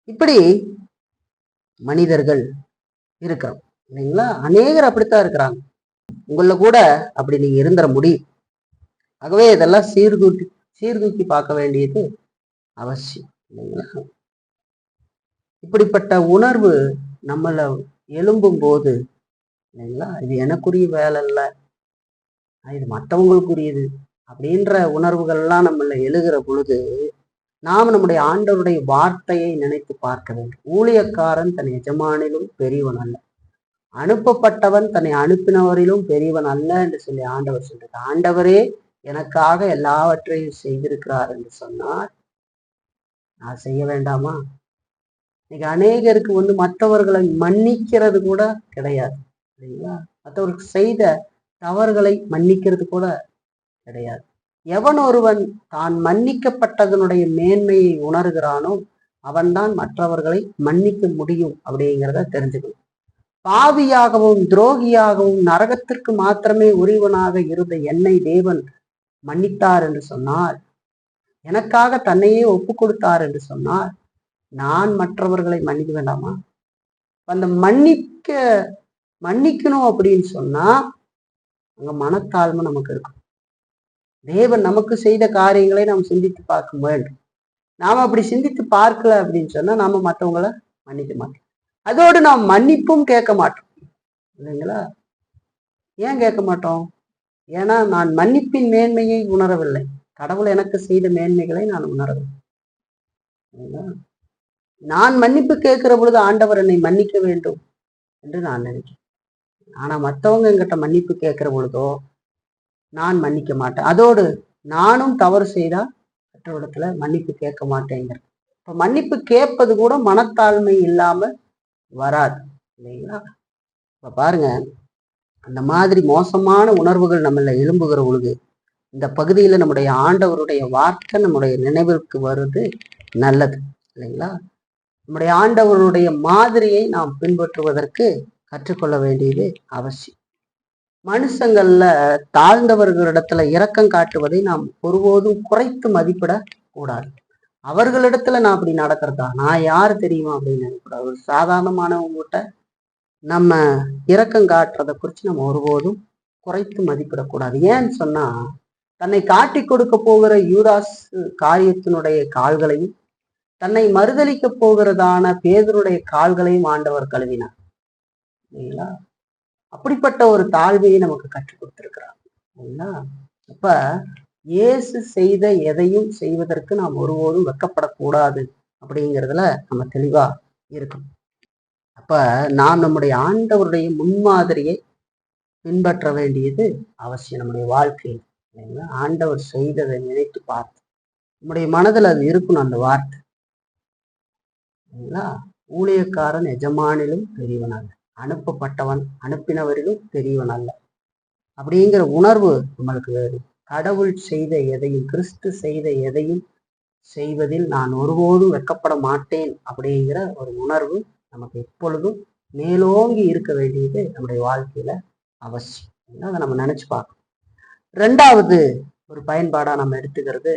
இப்படி மனிதர்கள் இருக்கிறோம் இல்லைங்களா? அநேகர் அப்படித்தான் இருக்கிறாங்க. உங்கள கூட அப்படி நீங்க இருந்துட முடியும். ஆகவே இதெல்லாம் சீர்தூக்கி பார்க்க வேண்டியது அவசியம் இல்லைங்களா? இப்படிப்பட்ட உணர்வு நம்மள எழும்பும் போது இல்லைங்களா, இது எனக்குரிய வேலை இல்லை, இது மற்றவங்களுக்குரியது அப்படின்ற உணர்வுகள்லாம் நம்மள எழுகிற பொழுது நாம் நம்முடைய ஆண்டவருடைய வார்த்தையை நினைத்து பார்க்க வேண்டும். ஊழியக்காரன் தன் எஜமானிலும் பெரியவன் அல்ல, அனுப்பப்பட்டவன் தன்னை அனுப்பினவரிலும் பெரியவன் அல்ல என்று சொல்லி ஆண்டவர் சொல்றார். ஆண்டவரே எனக்காக எல்லாவற்றையும் செய்திருக்கிறார் என்று சொன்னார், நான் செய்ய வேண்டாமா? இன்னைக்கு அநேகருக்கு மற்றவர்களை மன்னிக்கிறது கூட கிடையாது இல்லைங்களா? மற்றவருக்கு செய்த தவறுகளை மன்னிக்கிறது கூட கிடையாது. எவன் ஒருவன் தான் மன்னிக்கப்பட்டதனுடைய மேன்மையை உணர்கிறானோ அவன்தான் மற்றவர்களை மன்னிக்க முடியும் அப்படிங்கிறத தெரிஞ்சுக்கணும். பாவியாகவும் துரோகியாகவும் நரகத்திற்கு மாத்திரமே உரியவனாக இருந்த என்னை தேவன் மன்னித்தார் என்று சொன்னார், எனக்காக தன்னையே ஒப்பு கொடுத்தார் என்று சொன்னார், நான் மற்றவர்களை மன்னிக்க வேண்டாமா? அந்த மன்னிக்கணும் அப்படின்னு சொன்னா அங்க மனத்தாழ்மை நமக்கு இருக்கும். தேவன் நமக்கு செய்த காரியங்களை நாம் சிந்தித்து பார்க்க வேண்டும். நாம அப்படி சிந்தித்து பார்க்கல அப்படின்னு சொன்னா நாம மற்றவங்களை மன்னிக்க மாட்டோம். அதோடு நாம் மன்னிப்பும் கேட்க மாட்டோம் இல்லைங்களா? ஏன் கேட்க மாட்டோம்? ஏன்னா நான் மன்னிப்பின் மேன்மையை உணரவில்லை, கடவுள் எனக்கு செய்த மேன்மைகளை நான் உணரவில்லை. நான் மன்னிப்பு கேட்கிற பொழுது ஆண்டவர் என்னை மன்னிக்க வேண்டும் என்று நான் நினைக்கிறேன். ஆனா மற்றவங்க என்கிட்ட மன்னிப்பு கேட்கிற பொழுதோ நான் மன்னிக்க மாட்டேன். அதோடு நானும் தவறு செய்தா மற்றவரிடத்துல மன்னிப்பு கேட்க மாட்டேங்கிறது. இப்ப மன்னிப்பு கேட்பது கூட மனத்தாழ்மை இல்லாம வராது இல்லைங்களா? இப்ப பாருங்க, அந்த மாதிரி மோசமான உணர்வுகள் நம்மள எழும்புகிற பொழுது இந்த பகுதியில நம்முடைய ஆண்டவருடைய வார்த்தை நம்முடைய நினைவிற்கு வருது, நல்லது இல்லைங்களா? நம்முடைய ஆண்டவருடைய மாதிரியை நாம் பின்பற்றுவதற்கு கற்றுக்கொள்ள வேண்டியது அவசியம். மனுஷங்கள்ல தாழ்ந்தவர்களிடத்துல இரக்கம் காட்டுவதை நாம் ஒருபோதும் குறைத்து மதிப்பிட கூடாது. அவர்களிடத்துல நான் அப்படி நடக்கிறதா, நான் யாரு தெரியுமா அப்படின்னு நினைக்கூடாது. ஒரு சாதாரணமானவங்ககிட்ட நம்ம இரக்கம் காட்டுறதை குறித்து நம்ம ஒருபோதும் குறைத்து மதிப்பிடக்கூடாது. ஏன்னு சொன்னா, தன்னை காட்டி கொடுக்க போகிற யூதாஸ் காரியத்தினுடைய கால்களையும் தன்னை மறுதலிக்க போகிறதான பேதுருடைய கால்களையும் ஆண்டவர் கழுவினார் இல்லைங்களா? அப்படிப்பட்ட ஒரு தாழ்வையை நமக்கு கற்றுக் கொடுத்திருக்கிறார் இல்லைங்களா? அப்ப இயேசு செய்த எதையும் செய்வதற்கு நாம் ஒருபோதும் வெட்கப்படக்கூடாது அப்படிங்கிறதுல நம்ம தெளிவா இருக்கணும். அப்ப நாம் நம்முடைய ஆண்டவருடைய முன்மாதிரியை பின்பற்ற வேண்டியது அவசியம் நம்முடைய வாழ்க்கையில் இல்லைங்களா? ஆண்டவர் செய்ததை நினைத்து பார்த்து நம்முடைய மனதில் அது இருக்கணும் அந்த வார்த்தை இல்லைங்களா? ஊழியக்காரன் எஜமானிலும் பெரியவன் அல்ல, அனுப்பப்பட்டவன் அனுப்பினவரிலும் பெரியவன் அல்ல அப்படிங்கிற உணர்வு நம்மளுக்கு வேணும். கடவுள் செய்த எதையும், கிறிஸ்து செய்த எதையும் செய்வதில் நான் ஒருபோதும் வெட்கப்பட மாட்டேன் அப்படிங்கிற ஒரு உணர்வு நமக்கு எப்பொழுதும் மேலோங்கி இருக்க வேண்டியது நம்முடைய வாழ்க்கையில அவசியம். அதை நம்ம நினைச்சு பார்க்கணும். ரெண்டாவது ஒரு பயன்பாடா நம்ம எடுத்துக்கிறது,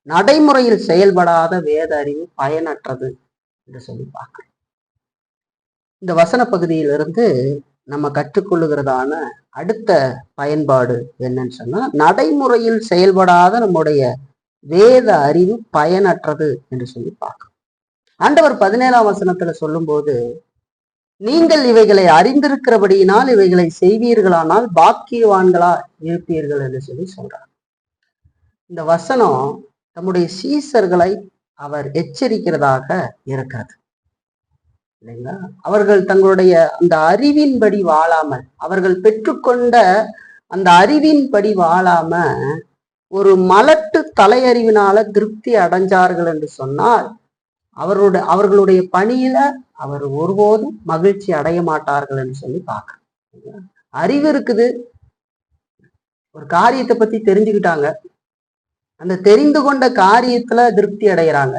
நடைமுறையில் செயல்படாத வேத அறிவு பயனற்றது என்று சொல்லி பார்க்கணும். இந்த வசன பகுதியிலிருந்து நம்ம கற்றுக்கொள்ளுகிறதான அடுத்த பயன்பாடு என்னன்னு சொன்னா, நடைமுறையில் செயல்படாத நம்முடைய வேத அறிவு பயனற்றது என்று சொல்லி பார்க்கணும். ஆண்டவர் 17ஆம் வசனத்துல சொல்லும் போது, நீங்கள் இவைகளை அறிந்திருக்கிறபடியினால் இவைகளை செய்வீர்களானால் பாக்கியவான்களா இருப்பீர்கள் என்று சொல்லி சொல்றார். இந்த வசனம் தம்முடைய சீசர்களை அவர் எச்சரிக்கிறதாக இருக்கிறது இல்லைங்களா? அவர்கள் தங்களுடைய அந்த அறிவின்படி வாழாமல், அவர்கள் பெற்றுக்கொண்ட அந்த அறிவின்படி வாழாம ஒரு மலட்டு தலையறிவினால திருப்தி அடைஞ்சார்கள் என்று சொன்னால், அவர்களுடைய பணியில அவர் ஒருபோதும் மகிழ்ச்சி அடைய மாட்டார்கள் என்று சொல்லி பார்க்கணும். அறிவு இருக்குது, ஒரு காரியத்தை பத்தி தெரிஞ்சுக்கிட்டாங்க, அந்த தெரிந்து கொண்ட காரியத்துல திருப்தி அடைகிறாங்க,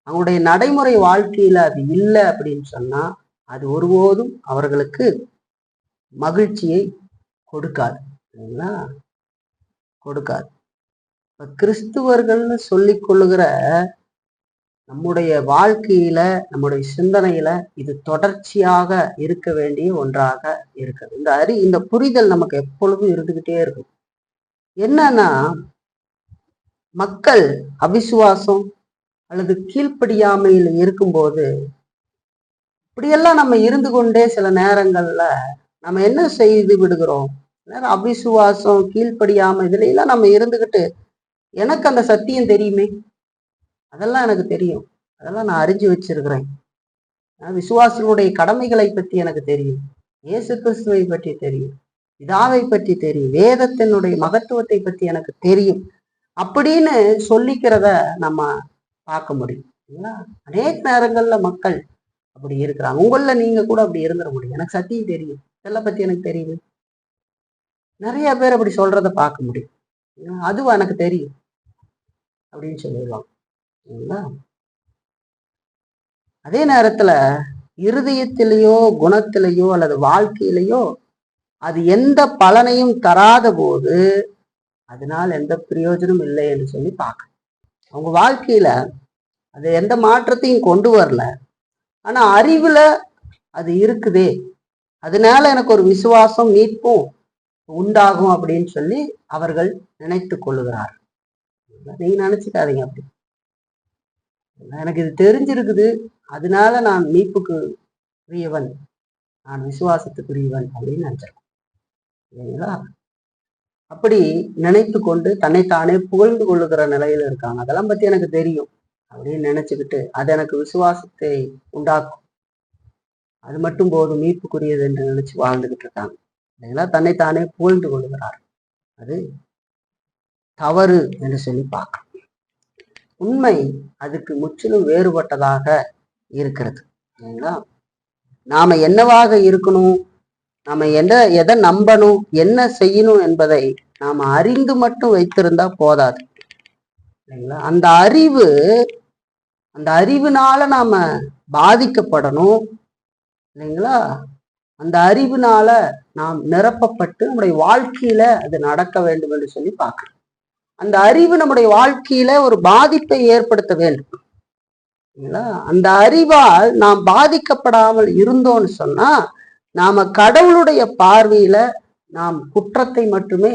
அவங்களுடைய நடைமுறை வாழ்க்கையில அது இல்லை அப்படின்னு சொன்னா அது ஒருபோதும் அவர்களுக்கு மகிழ்ச்சியை கொடுக்காது இல்லைங்களா? கொடுக்காது. இப்ப கிறிஸ்துவர்கள்னு சொல்லிக் கொள்ளுகிற நம்முடைய வாழ்க்கையில, நம்முடைய சிந்தனையில இது தொடர்ச்சியாக இருக்க வேண்டிய ஒன்றாக இருக்குது. இந்த புரிதல் நமக்கு எப்பொழுதும் இருந்துகிட்டே இருக்கும். என்னன்னா, மக்கள் அவிசுவாசம் அல்லது கீழ்ப்படியாமையில் இருக்கும்போது இப்படியெல்லாம் நம்ம இருந்து கொண்டே சில நேரங்கள்ல நம்ம என்ன செய்து விடுகிறோம், அவிசுவாசம் கீழ்ப்படியாமை இதுல எல்லாம் நம்ம இருந்துகிட்டு, எனக்கு அந்த சத்தியம் தெரியுமே, அதெல்லாம் எனக்கு தெரியும், அதெல்லாம் நான் அறிஞ்சு வச்சிருக்கிறேன், விசுவாசனுடைய கடமைகளை பற்றி எனக்கு தெரியும், இயேசு கிறிஸ்துவை பற்றி தெரியும், பிதாவை பற்றி தெரியும், வேதத்தினுடைய மகத்துவத்தை பற்றி எனக்கு தெரியும் அப்படின்னு சொல்லிக்கிறத நம்ம பார்க்க முடியும். அநேக நேரங்கள்ல மக்கள் அப்படி இருக்கிறாங்க. உங்கள நீங்க கூட அப்படி இருந்துட முடியும். எனக்கு சத்தியம் தெரியும், இதெல்லாம் பத்தி எனக்கு தெரியுது, நிறைய பேர் அப்படி சொல்றத பார்க்க முடியும். அதுவும் எனக்கு தெரியும் அப்படின்னு சொல்லிடலாம். அதே நேரத்துல இருதயத்திலேயோ குணத்திலேயோ அல்லது வாழ்க்கையிலேயோ அது எந்த பலனையும் தராத போது அதனால் எந்த பிரயோஜனம் இல்லை என்று சொல்லி பார்க்க. அவங்க வாழ்க்கையில அது எந்த மாற்றத்தையும் கொண்டு வரல, ஆனா அறிவுல அது இருக்குதே, அதனால எனக்கு ஒரு விசுவாசம் மீட்பும் உண்டாகும் அப்படின்னு சொல்லி அவர்கள் நினைத்து கொள்ளுகிறார். நீங்க நினைச்சுக்காதீங்க அப்படி, எனக்கு இது தெரிஞ்சிருக்குது அதனால நான் மீட்புக்கு உரியவன், நான் விசுவாசத்துக்குரியவன் அப்படின்னு நினைச்சிருக்கேன் இல்லைங்களா? அப்படி நினைத்து கொண்டு தன்னைத்தானே புகழ்ந்து கொள்ளுகிற நிலையில இருக்காங்க. அதெல்லாம் பத்தி எனக்கு தெரியும் அப்படின்னு நினைச்சுக்கிட்டு அது எனக்கு விசுவாசத்தை உண்டாக்கும், அது மட்டும் போதும் மீட்புக்குரியது என்று நினைச்சு வாழ்ந்துகிட்டு இருக்காங்க இல்லைங்களா? தன்னைத்தானே புகழ்ந்து கொள்ளுகிறார். அது தவறு என்று சொல்லி பார்க்க. உண்மை அதுக்கு முற்றிலும் வேறுபட்டதாக இருக்கிறது இல்லைங்களா? நாம என்னவாக இருக்கணும், நாம எதை நம்பணும், என்ன செய்யணும் என்பதை நாம அறிந்து மட்டும் வைத்திருந்தா போதாது இல்லைங்களா? அந்த அறிவுனால நாம பாதிக்கப்படணும் இல்லைங்களா? அந்த அறிவுனால நாம் நிரப்பப்பட்டு நம்முடைய வாழ்க்கையில அது நடக்க வேண்டும் என்று சொல்லி பார்க்கணும். அந்த அறிவு நம்முடைய வாழ்க்கையில ஒரு பாதிப்பை ஏற்படுத்த வேண்டும். அந்த அறிவால் நாம் பாதிக்கப்படாமல் இருந்தோம்னு சொன்னா நாம கடவுளுடைய பார்வையில நாம் குற்றத்தை மட்டுமே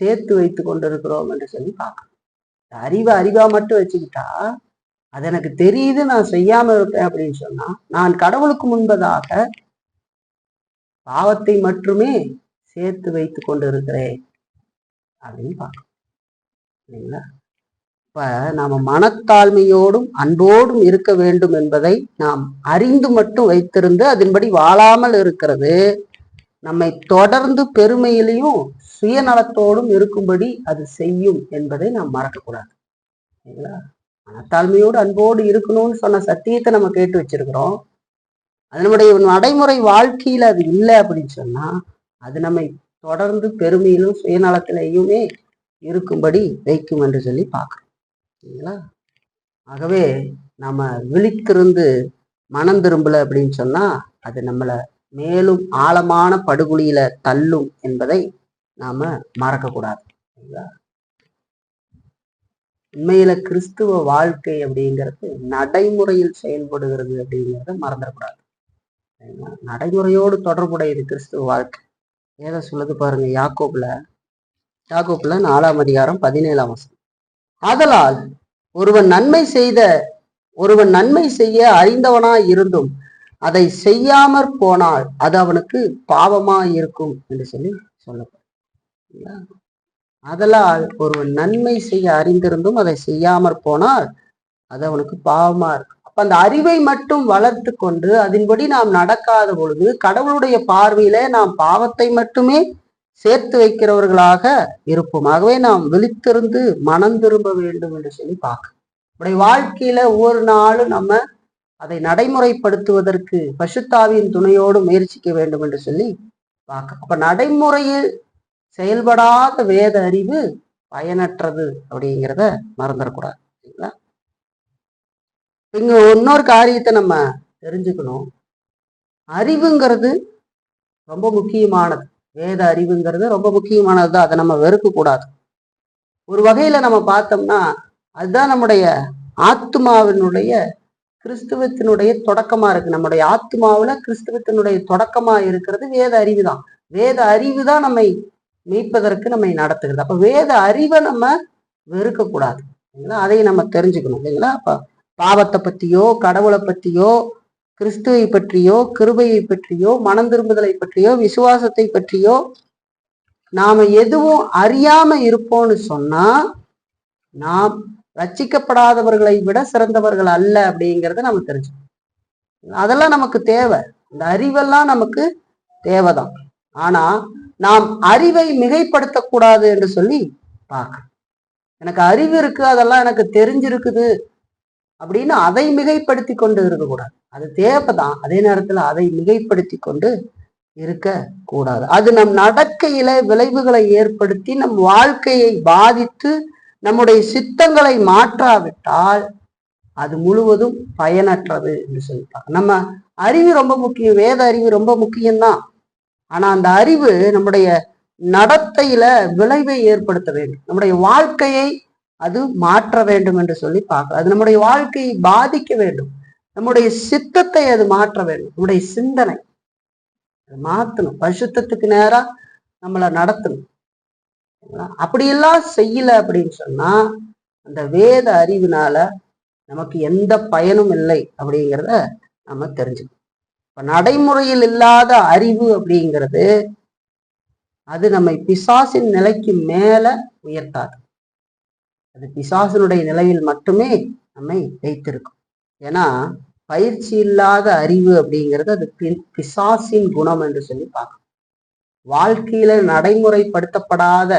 சேர்த்து வைத்து கொண்டிருக்கிறோம் என்று சொல்லி பார்க்கணும். அறிவா மட்டும் வச்சுக்கிட்டா, அது எனக்கு தெரியுது நான் செய்யாம இருப்பேன் அப்படின்னு சொன்னா நான் கடவுளுக்கு முன்பதாக பாவத்தை மட்டுமே சேர்த்து வைத்து கொண்டு இருக்கிறேன் அப்படின்னு பார்க்கணும் இல்லைங்களா? இப்ப நாம மனத்தாழ்மையோடும் அன்போடும் இருக்க வேண்டும் என்பதை நாம் அறிந்து மட்டும் வைத்திருந்து அதன்படி வாழாமல் இருக்கிறது நம்மை தொடர்ந்து பெருமையிலையும் சுயநலத்தோடும் இருக்கும்படி அது செய்யும் என்பதை நாம் மறக்கக்கூடாது சரிங்களா? மனத்தாழ்மையோடு அன்போடு இருக்கணும்னு சொன்ன சத்தியத்தை நம்ம கேட்டு வச்சிருக்கிறோம். அது நம்முடைய நடைமுறை வாழ்க்கையில அது இல்லை அப்படின்னு சொன்னா அது நம்மை தொடர்ந்து பெருமையிலும் சுயநலத்திலேயுமே இருக்கும்படி வைக்கும் என்று சொல்லி பார்க்கணும் சரிங்களா? ஆகவே நம்ம விழித்திருந்து மனம் திரும்பல அப்படின்னு சொன்னா அது நம்மளை மேலும் ஆழமான படுகொலியில தள்ளும் என்பதை நாம மறக்க கூடாது. உண்மையில கிறிஸ்துவ வாழ்க்கை அப்படிங்கிறது நடைமுறையில் செயல்படுகிறது அப்படிங்கிறத மறந்துடக்கூடாது. நடைமுறையோடு தொடர்புடையது கிறிஸ்துவ வாழ்க்கை. ஏதோ சொல்லுது பாருங்க, யாக்கோப்புல 4ஆம் அதிகாரம் 17ஆம் வசனம். ஆதலால் ஒருவன் நன்மை செய்ய அறிந்தவனாய் இருந்தும் அதை செய்யாமற் போனால் அது அவனுக்கு பாவமா இருக்கும் என்று சொல்லப்படும். ஆதலால் ஒருவன் நன்மை செய்ய அறிந்திருந்தும் அதை செய்யாமற் போனால் அது அவனுக்கு பாவமா இருக்கும். அப்ப அந்த அறிவை மட்டும் வளர்த்து கொண்டு அதன்படி நாம் நடக்காத பொழுது கடவுளுடைய பார்வையில நாம் பாவத்தை மட்டுமே சேர்த்து வைக்கிறவர்களாக இருப்போம். ஆகவே நாம் விழித்திருந்து மனம் திரும்ப வேண்டும் என்று சொல்லி பார்க்க நம்முடைய வாழ்க்கையில ஒவ்வொரு நாளும் நம்ம அதை நடைமுறைப்படுத்துவதற்கு பசுத்தாவியின் துணையோடு முயற்சிக்க வேண்டும் என்று சொல்லி பார்க்க. அப்ப நடைமுறையில் செயல்படாத வேத அறிவு பயனற்றது அப்படிங்கிறத மறந்துடக்கூடாது. சரிங்களா? இங்க இன்னொரு காரியத்தை நம்ம தெரிஞ்சுக்கணும். அறிவுங்கிறது ரொம்ப முக்கியமானது. வேத அறிவுங்கிறது ரொம்ப முக்கியமானது தான். அதை நம்ம வெறுக்க கூடாது. ஒரு வகையில நம்ம பார்த்தோம்னா அதுதான் நம்முடைய ஆத்மாவினுடைய கிறிஸ்துவத்தினுடைய தொடக்கமா இருக்கு. நம்முடைய ஆத்மாவில கிறிஸ்துவத்தினுடைய தொடக்கமா இருக்கிறது வேத அறிவு தான். வேத அறிவு தான் நம்மை மீட்பதற்கு நம்மை நடத்துகிறது. அப்ப வேத அறிவை நம்ம வெறுக்க கூடாது. அதை நம்ம தெரிஞ்சுக்கணும் இல்லைங்களா? அப்ப பாவத்தை பற்றியோ கடவுளை பற்றியோ கிறிஸ்துவை பற்றியோ கிருபையை பற்றியோ மனம் திரும்புதலை பற்றியோ விசுவாசத்தை பற்றியோ நாம எதுவும் அறியாம இருப்போம்னு சொன்னா நாம் ரட்சிக்கப்படாதவர்களை விட சிறந்தவர்கள் அல்ல அப்படிங்கிறத நம்ம தெரிஞ்சுக்கணும். அதெல்லாம் நமக்கு தேவை. இந்த அறிவெல்லாம் நமக்கு தேவைதான். ஆனா நாம் அறிவை மிகைப்படுத்தக்கூடாது என்று சொல்லி பார்க்க. எனக்கு அறிவு இருக்கு, அதெல்லாம் எனக்கு தெரிஞ்சிருக்குது அப்படின்னு அதை மிகைப்படுத்தி கொண்டு இருக்கக்கூடாது. அது தேவைதான். அதே நேரத்துல அதை மிகைப்படுத்தி கொண்டு இருக்க கூடாது. அது நம் நடக்கையில விளைவுகளை ஏற்படுத்தி நம் வாழ்க்கையை பாதித்து நம்முடைய சித்தங்களை மாற்றாவிட்டால் அது முழுவதும் பயனற்றது என்று சொல்லிப்பாங்க. நம்ம அறிவு ரொம்ப முக்கியம், வேத அறிவு ரொம்ப முக்கியம்தான். ஆனா அந்த அறிவு நம்முடைய நடத்தையில விளைவை ஏற்படுத்த வேண்டும், நம்முடைய வாழ்க்கையை அது மாற்ற வேண்டும் என்று சொல்லி பார்க்கலாம். அது நம்முடைய வாழ்க்கையை பாதிக்க வேண்டும், நம்முடைய சித்தத்தை அது மாற்ற வேண்டும், நம்முடைய சிந்தனை மாற்றணும், பரிசுத்தத்துக்கு நேரா நம்மளை நடத்தணும். அப்படியெல்லாம் செய்யல அப்படின்னு சொன்னா அந்த வேத அறிவினால நமக்கு எந்த பயனும் இல்லை அப்படிங்கிறத நம்ம தெரிஞ்சுக்கணும். இப்ப நடைமுறையில் இல்லாத அறிவு அப்படிங்கிறது அது நம்மை பிசாசின் நிலைக்கு மேல உயர்த்தாது. அது பிசாசினுடைய நிலையில் மட்டுமே நம்மை வைத்திருக்கும். ஏன்னா பயிற்சி இல்லாத அறிவு அப்படிங்கிறது அது பிசாசின் குணம் என்று சொல்லி பார்க்கணும். வாழ்க்கையில நடைமுறைப்படுத்தப்படாத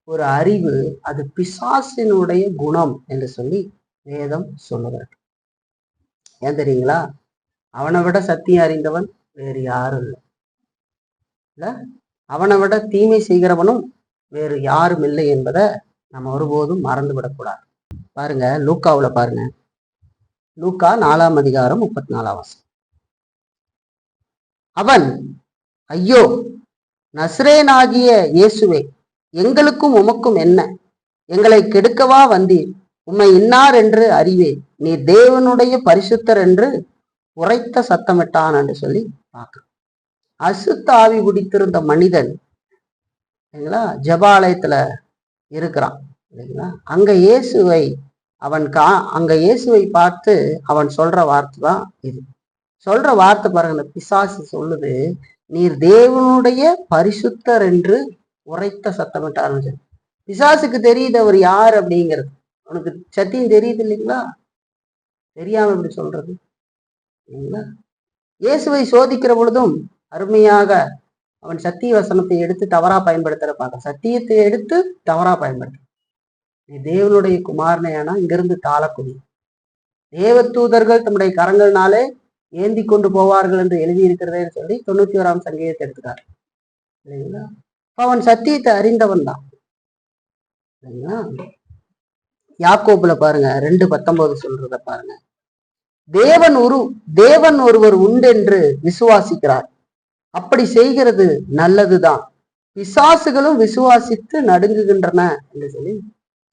ஒரு அறிவு அது பிசாசினுடைய குணம் என்று சொல்லி வேதம் சொல்லுகிறது. ஏன் தெரியுங்களா? அவனை விட சத்தியம் அறிந்தவன் வேறு யாரும் இல்லை. அவனை விட தீமை செய்கிறவனும் வேறு யாரும் இல்லை என்பதை நம்ம ஒருபோதும் மறந்து விடக்கூடாது. பாருங்க, லூக்காவுல பாருங்க, லூக்கா 4ஆம் அதிகாரம் 34ஆம் வசனம். அவன், ஐயோ நசரேனாகிய இயேசுவே, எங்களுக்கும் உமக்கும் என்ன? எங்களை கெடுக்கவா வந்தீர்? உம்மை இன்னார் என்று அறிவேன், நீர் தேவனுடைய பரிசுத்தர் என்று உரைத்த சத்தமிட்டான் என்று சொல்லி பார்க்க. அசுத்த ஆவி பிடித்திருந்த மனிதன் இல்லைங்களா ஜெபாலயத்துல இருக்கிறான் இல்லைங்களா? அங்க இயேசுவை பார்த்து அவன் சொல்ற வார்த்தை தான் இது. சொல்ற வார்த்தை பாருங்க, இந்த பிசாசு சொல்லுது, நீர் தேவனுடைய பரிசுத்தர் என்று உரைத்த சத்தமிட்டார். பிசாசுக்கு தெரியுது அவர் யார் அப்படிங்கிறது. அவனுக்கு சத்தியம் தெரியுது இல்லைங்களா? தெரியாம எப்படி சொல்றது இல்லைங்களா? இயேசுவை சோதிக்கிற பொழுதும் அருமையாக அவன் சத்திய வசனத்தை எடுத்து தவறா பயன்படுத்துற பார்க்க. சத்தியத்தை எடுத்து தவறா பயன்படுத்த. நீ தேவனுடைய குமாரனையானா இங்கிருந்து தாளக்குடி, தேவ தூதர்கள் தம்முடைய கரங்கள்னாலே ஏந்தி கொண்டு போவார்கள் என்று எழுதி இருக்கிறதே சொல்லி 91ஆம் சங்கீதத்தை எடுத்துட்டார் இல்லைங்களா? அவன் சத்தியத்தை அறிந்தவன் தான் இல்லைங்களா? யாக்கோபுல பாருங்க 2:19 சொல்றத பாருங்க, தேவன் ஒருவர் உண்டென்று விசுவாசிக்கிறார், அப்படி செய்கிறது நல்லதுதான். பிசாசுகளும் விசுவாசித்து நடுங்குகின்றன என்று சொல்லி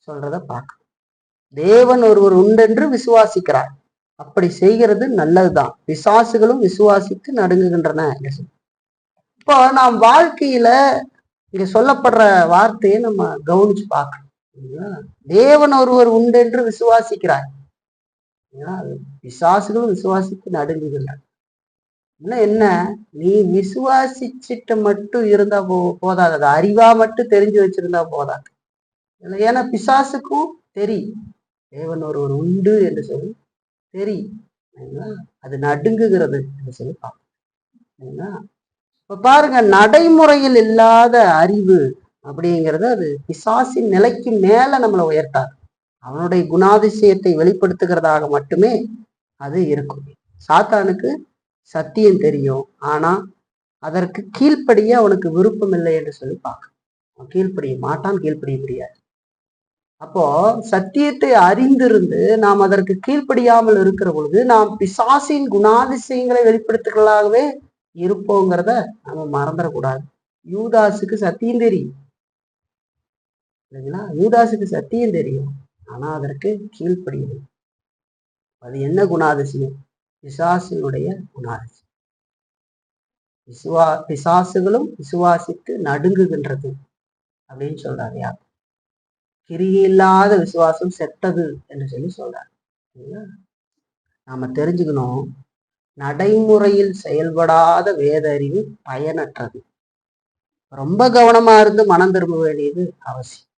சொல்றத பார்க்க. தேவன் ஒருவர் உண்டென்று விசுவாசிக்கிறார். அப்படி செய்கிறது நல்லதுதான். பிசாசுகளும் விசுவாசித்து நடுங்குகின்றன என்று சொல்லி. இப்போ நாம் வாழ்க்கையில இங்க சொல்லப்படுற வார்த்தையை நம்ம கவனிச்சு பார்க்கணும். தேவன் ஒருவர் உண்டென்று விசுவாசிக்கிறார். பிசாசுகளும் விசுவாசித்து நடுங்குகின்றன. என்ன, நீ விசுவாசிச்சுட்டு மட்டும் இருந்தா போதாது. அது அறிவா மட்டும் தெரிஞ்சு வச்சிருந்தா போதாது. ஏன்னா பிசாசுக்கும் தெரியும் தேவன் ஒருவர் உண்டு என்று சொல்லி தெரியும். அது நடுங்குகிறது என்று சொல்லி பார்ப்போம். இப்ப பாருங்க, நடைமுறையில் இல்லாத அறிவு அப்படிங்கிறது அது பிசாசின் நிலைக்கு மேல நம்மளை உயர்த்தாது. அவனுடைய குணாதிசயத்தை வெளிப்படுத்துகிறதாக மட்டுமே அது இருக்கும். சாத்தானுக்கு சத்தியம் தெரியும், ஆனா அதற்கு கீழ்ப்படிய அவனுக்கு விருப்பம் இல்லை என்று சொல்லி பார்க்க. கீழ்ப்படிய மாட்டான், கீழ்ப்படிய முடியாது. அப்போ சத்தியத்தை அறிந்திருந்து நாம் அதற்கு கீழ்ப்படியாமல் இருக்கிற பொழுது நாம் பிசாசின் குணாதிசயங்களை வெளிப்படுத்துகளாகவே இருப்போங்கிறத நம்ம மறந்துடக்கூடாது. யூதாசுக்கு சத்தியம் தெரியும் இல்லைங்களா? யூதாசுக்கு சத்தியம் தெரியும், ஆனா அதற்கு கீழ்ப்படியும். அது என்ன குணாதிசயம்? பிசாசினுடைய குணாதிசயம். பிசாசுகளும் விசுவாசித்து நடுங்குகின்றது அப்படின்னு சொல்றாரு. யார்? கிரியை இல்லாத விசுவாசம் செத்தது என்று சொல்லி சொல்றாரு. நாம தெரிஞ்சுக்கணும், நடைமுறையில் செயல்படாத வேத அறிவு பயனற்றது. ரொம்ப கவனமா இருந்து மனம் திரும்ப வேண்டியது அவசியம்.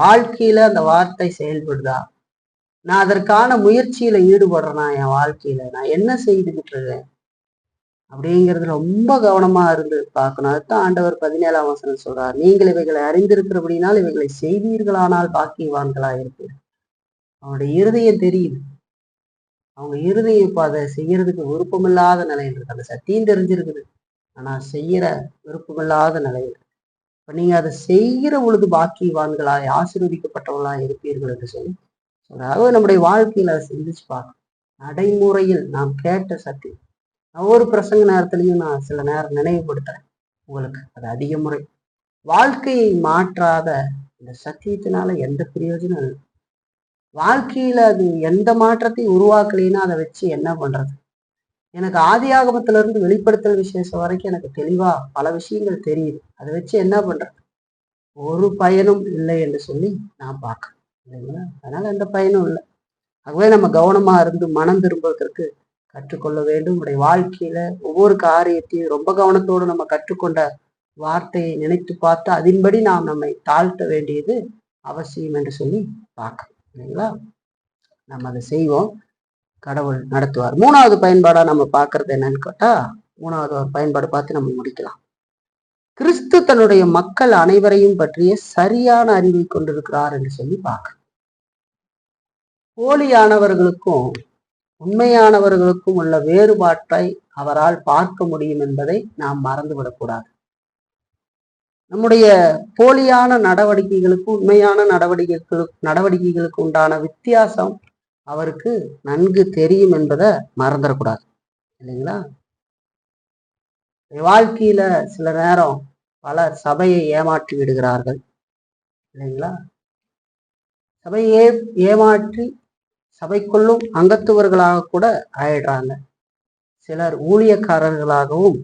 வாழ்க்கையில அந்த வார்த்தை செயல்படுதா? நான் அதற்கான முயற்சியில ஈடுபடுறேனா? என் வாழ்க்கையில நான் என்ன செய்துகிட்டு இருக்கேன் அப்படிங்கிறது ரொம்ப கவனமா இருந்து பார்க்கணும். அதுதான் ஆண்டவர் 17ஆம் வசனம் சொல்றார், நீங்கள் இவைகளை அறிந்திருக்கிறபடினால் இவைகளை செய்வீர்களானால் பாக்கியவான்களா இருப்பீர்கள். அவனுடைய இருதயம் தெரியுது. அவங்க இருதயம் இப்ப அதை செய்யறதுக்கு விருப்பமில்லாத நிலையில் இருக்கு. அந்த சத்தியம் தெரிஞ்சிருக்குது, ஆனா செய்யற விருப்பமில்லாத நிலையில் இருக்கு. இப்ப நீங்க அதை செய்கிற பொழுது பாக்கியவான்களாய் ஆசீர்வதிக்கப்பட்டவர்களா இருப்பீர்கள் என்று சொல்லி சொல்றாரு. நம்முடைய வாழ்க்கையில அதை சிந்திச்சு பார்க்கணும். நடைமுறையில் நாம் கேட்ட சத்தியம், ஒவ்வொரு பிரசங்க நேரத்திலையும் நான் சில நேரம் நினைவுபடுத்துறேன் உங்களுக்கு. அது அதிக முறை வாழ்க்கையை மாற்றாத இந்த சத்தியத்தினால எந்த பிரயோஜனம் இல்லை. வாழ்க்கையில அது எந்த மாற்றத்தை உருவாக்கலைன்னா அதை வச்சு என்ன பண்றது? எனக்கு ஆதியாகமத்துல இருந்து வெளிப்படுத்தல் விசேஷம் வரைக்கும் எனக்கு தெளிவா பல விஷயங்கள் தெரியுது. அதை வச்சு என்ன பண்றது? ஒரு பயனும் இல்லை என்று சொல்லி நான் பார்க்கறேன் இல்லைங்களா? அதனால எந்த பயனும் இல்லை. ஆகவே நம்ம கவனமா இருந்து மனம் திரும்புவதற்கு கற்றுக்கொள்ள வேண்டும். நம்முடைய வாழ்க்கையில ஒவ்வொரு காரியத்தையும் ரொம்ப கவனத்தோடு நம்ம கற்றுக்கொண்ட வார்த்தையை நினைத்து பார்த்து அதன்படி நாம் நம்மை தாழ்த்த வேண்டியது அவசியம் என்று சொல்லி பார்க்கணும் இல்லைங்களா? நம்ம அதை செய்வோம், கடவுள் நடத்துவார். மூணாவது பயன்பாடா நம்ம பார்க்கறது என்னன்னு கேட்டா, மூணாவது ஒரு பயன்பாடு பார்த்து நம்ம முடிக்கலாம். கிறிஸ்து தன்னுடைய மக்கள் அனைவரையும் பற்றிய சரியான அறிவை கொண்டிருக்கிறார் என்று சொல்லி பார்க்க. போலியானவர்களுக்கும் உண்மையானவர்களுக்கும் உள்ள வேறுபாட்டை அவரால் பார்க்க முடியும் என்பதை நாம் மறந்துவிடக்கூடாது. நம்முடைய போலியான நடவடிக்கைகளுக்கும் உண்மையான நடவடிக்கைகளுக்கு உண்டான வித்தியாசம் அவருக்கு நன்கு தெரியும் என்பதை மறந்துடக்கூடாது இல்லைங்களா? வாழ்க்கையில சில நேரம் பலர் சபையை ஏமாற்றி விடுகிறார்கள் இல்லைங்களா? சபையை ஏமாற்றி சபைக்குள்ளும் அங்கத்துவர்களாக கூட ஆயிடுறாங்க. சிலர் ஊழியக்காரர்களாகவும்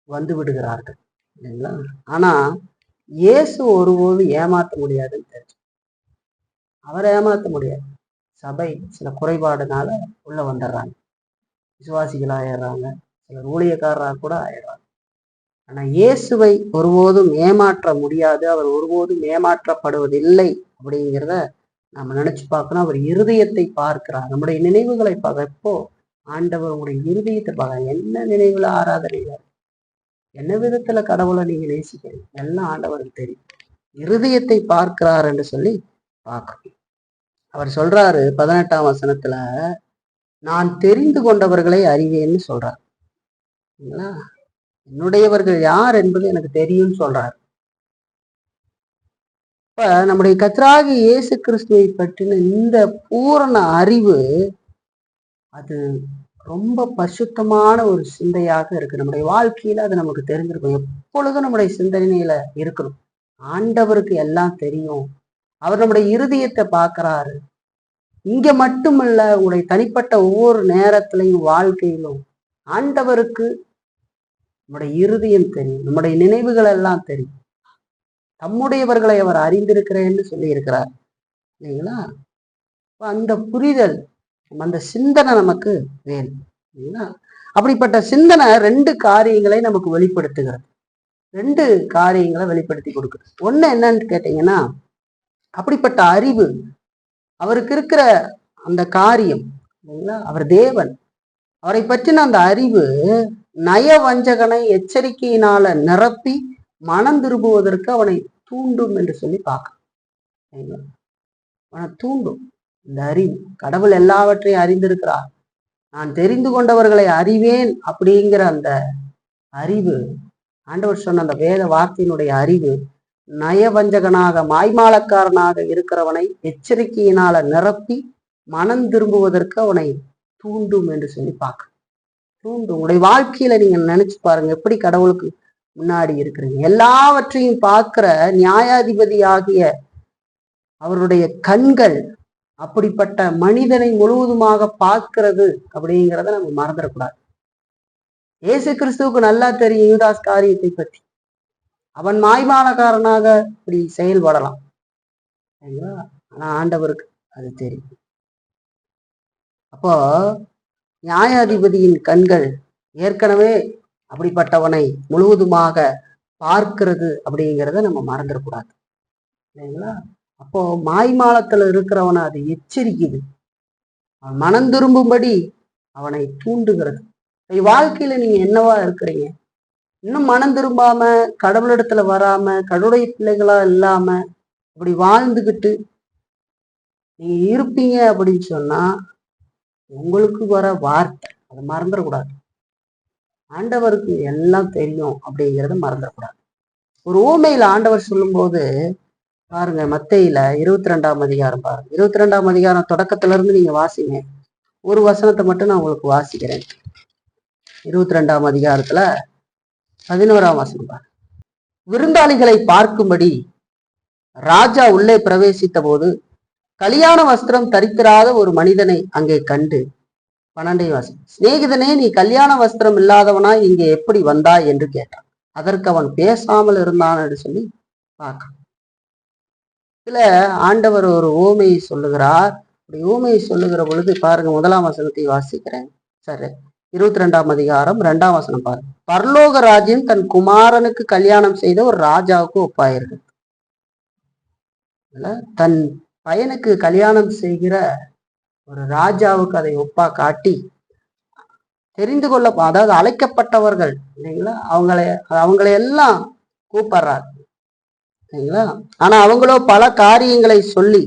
வந்து விடுகிறார்கள் இல்லைங்களா? ஆனா இயேசு ஒருபோது ஏமாற்ற முடியாதுன்னு தெரிஞ்சு, அவரை ஏமாற்ற முடியாது. சபை சில குறைபாடுனால உள்ள வந்துடுறாங்க, விசுவாசிகள் ஆயிடுறாங்க, சிலர் ஊழியக்காரராக கூட ஆயிடுறாங்க. ஆனா இயேசுவை ஒருபோதும் ஏமாற்ற முடியாது, அவர் ஒருபோதும் ஏமாற்றப்படுவதில்லை அப்படிங்கிறத நம்ம நினைச்சு பார்க்கணும். அவர் இருதயத்தை பார்க்கிறார், நம்முடைய நினைவுகளை பார்க்கப்போ ஆண்டவர் உங்களுடைய இருதயத்தை பார்க்க, என்ன நினைவுல ஆராதனையில, என்ன விதத்துல கடவுளை நீங்க நேசிக்கிறீங்க, எல்லாம் ஆண்டவருக்கு தெரியும். இருதயத்தை பார்க்கிறார் என்று சொல்லி பார்க்கணும். அவர் சொல்றாரு 18ஆம் வசனத்துல, நான் தெரிந்து கொண்டவர்களை அறிவேன்னு சொல்றார். என்னுடையவர்கள் யார் என்பது எனக்கு தெரியும்னு சொல்றார். இப்ப நம்முடைய கர்த்தராகிய இயேசு கிறிஸ்துவை பற்றின இந்த பூரண அறிவு அது ரொம்ப பரிசுத்தமான ஒரு சிந்தையாக இருக்கு. நம்முடைய வாழ்க்கையில அது நமக்கு தெரிஞ்சிருக்கும். எப்பொழுதும் நம்முடைய சிந்தனையில இருக்கணும். ஆண்டவருக்கு எல்லாம் தெரியும். அவர் நம்முடைய இருதயத்தை பார்க்கிறாரு. இங்க மட்டும் இல்ல, உங்களுடைய தனிப்பட்ட ஒவ்வொரு நேரத்திலையும் வாழ்க்கையிலும் ஆண்டவருக்கு நம்முடைய இருதயம் தெரியும். நம்முடைய நினைவுகள் எல்லாம் தெரியும். தம்முடையவர்களை அவர் அறிந்திருக்கிறேன்னு சொல்லி இருக்கிறார் இல்லைங்களா? அந்த புரிதல், அந்த சிந்தனை நமக்கு வேணும் இல்லைங்களா? அப்படிப்பட்ட சிந்தனை 2 காரியங்களை நமக்கு வெளிப்படுத்துகிறது. 2 காரியங்களை வெளிப்படுத்தி கொடுக்குது. ஒண்ணு என்னன்னு கேட்டீங்கன்னா, அப்படிப்பட்ட அறிவு, அவருக்கு இருக்கிற அந்த காரியம் இல்லைங்களா? அவர் தேவன். அவரை பற்றின அந்த அறிவு நயவஞ்சகனை எச்சரிக்கையினால நிரப்பி மனம் திரும்புவதற்கு அவனை தூண்டும் என்று சொல்லி பார்க்க அவனை தூண்டும். இந்த அறிவு, கடவுள் எல்லாவற்றையும் அறிந்திருக்கிறார், நான் தெரிந்து கொண்டவர்களை அறிவேன் அப்படிங்கிற அந்த அறிவு, ஆண்டவர் சொன்ன அந்த வேத வார்த்தையினுடைய அறிவு நயவஞ்சகனாக மாய்மாலக்காரனாக இருக்கிறவனை எச்சரிக்கையினால நிரப்பி மனம் திரும்புவதற்கு அவனை தூண்டும் என்று சொல்லி பார்க்க தூண்டும். உங்களுடைய வாழ்க்கையில நீங்க நினைச்சு பாருங்க, எப்படி கடவுளுக்கு முன்னாடி இருக்கிறீங்க. எல்லாவற்றையும் பார்க்கிற நியாயாதிபதி ஆகிய அவருடைய கண்கள் அப்படிப்பட்ட மனிதனை முழுவதுமாக பார்க்கிறது அப்படிங்கிறத நம்ம மறந்துடக்கூடாது. இயேசு கிறிஸ்துவுக்கு நல்லா தெரியும் யூதாஸ் காரியத்தை பற்றி. அவன் மாய்மாலக்காரனாக இப்படி செயல்படலாம், ஆனா ஆண்டவருக்கு அது தெரியும். அப்போ நியாயாதிபதியின் கண்கள் ஏற்கனவே அப்படிப்பட்டவனை முழுவதுமாக பார்க்கிறது அப்படிங்கிறத நம்ம மறந்துடக்கூடாது இல்லைங்களா? அப்போ மாய்மாலத்துல இருக்கிறவனை அது எச்சரிக்குது, அவன் மனம் திரும்பும்படி அவனை தூண்டுகிறது. வாழ்க்கையில நீங்க என்னவா இருக்கிறீங்க? இன்னும் மனம் திரும்பாம, கடவுளிடத்துல வராம, கடவுளுடைய பிள்ளைகளா இல்லாம அப்படி வாழ்ந்துகிட்டு நீங்க இருப்பீங்க அப்படின்னு சொன்னா, உங்களுக்கு வர வார்த்தை அதை மறந்துடக்கூடாது. ஆண்டவருக்கு எல்லாம் தெரியும் அப்படிங்கிறத மறந்துடக்கூடாது. ஒரு ஊமையில ஆண்டவர் சொல்லும் போது பாருங்க, மத்தேயில 22ஆம் அதிகாரம் பாருங்க. 22ஆம் அதிகாரம் தொடக்கத்துல இருந்து நீங்க வாசிங்க. ஒரு வசனத்தை மட்டும் நான் உங்களுக்கு வாசிக்கிறேன். 22ஆம் அதிகாரத்துல 11ஆம் வசனம் பாருங்க. விருந்தாளிகளை பார்க்கும்படி ராஜா உள்ளே பிரவேசித்த போது கல்யாண வஸ்திரம் தரித்திராத ஒரு மனிதனை அங்கே கண்டு, 12ஆம் வசனம், சிநேகிதனே, நீ கல்யாண வஸ்திரம் இல்லாதவனாய் இங்கே எப்படி வந்தாய் என்று கேட்டான். அதற்கு அவன் பேசாமல் இருந்தான் என்று சொல்லி பார்க்க. இதுல ஆண்டவர் ஒரு ஓமையை சொல்லுகிறார். அப்படி ஓமையை சொல்லுகிற பொழுது பாருங்க, 1ஆம் வசனத்தை வாசிக்கிறேன். சரி, 22ஆம் அதிகாரம் 2ஆம் வசனம் பாருங்க. பரலோக ராஜ்யம் தன் குமாரனுக்கு கல்யாணம் செய்த ஒரு ராஜாவுக்கு ஒப்பாயிருக்கு. தன் பையனுக்கு கல்யாணம் செய்கிற ஒரு ராஜாவுக்கு அதை ஒப்பா காட்டி தெரிந்து கொள்ள, அதாவது அழைக்கப்பட்டவர்கள் இல்லைங்களா, அவங்களையெல்லாம் கூப்பிடுறார் சரிங்களா. ஆனா அவங்களோ பல காரியங்களை சொல்லி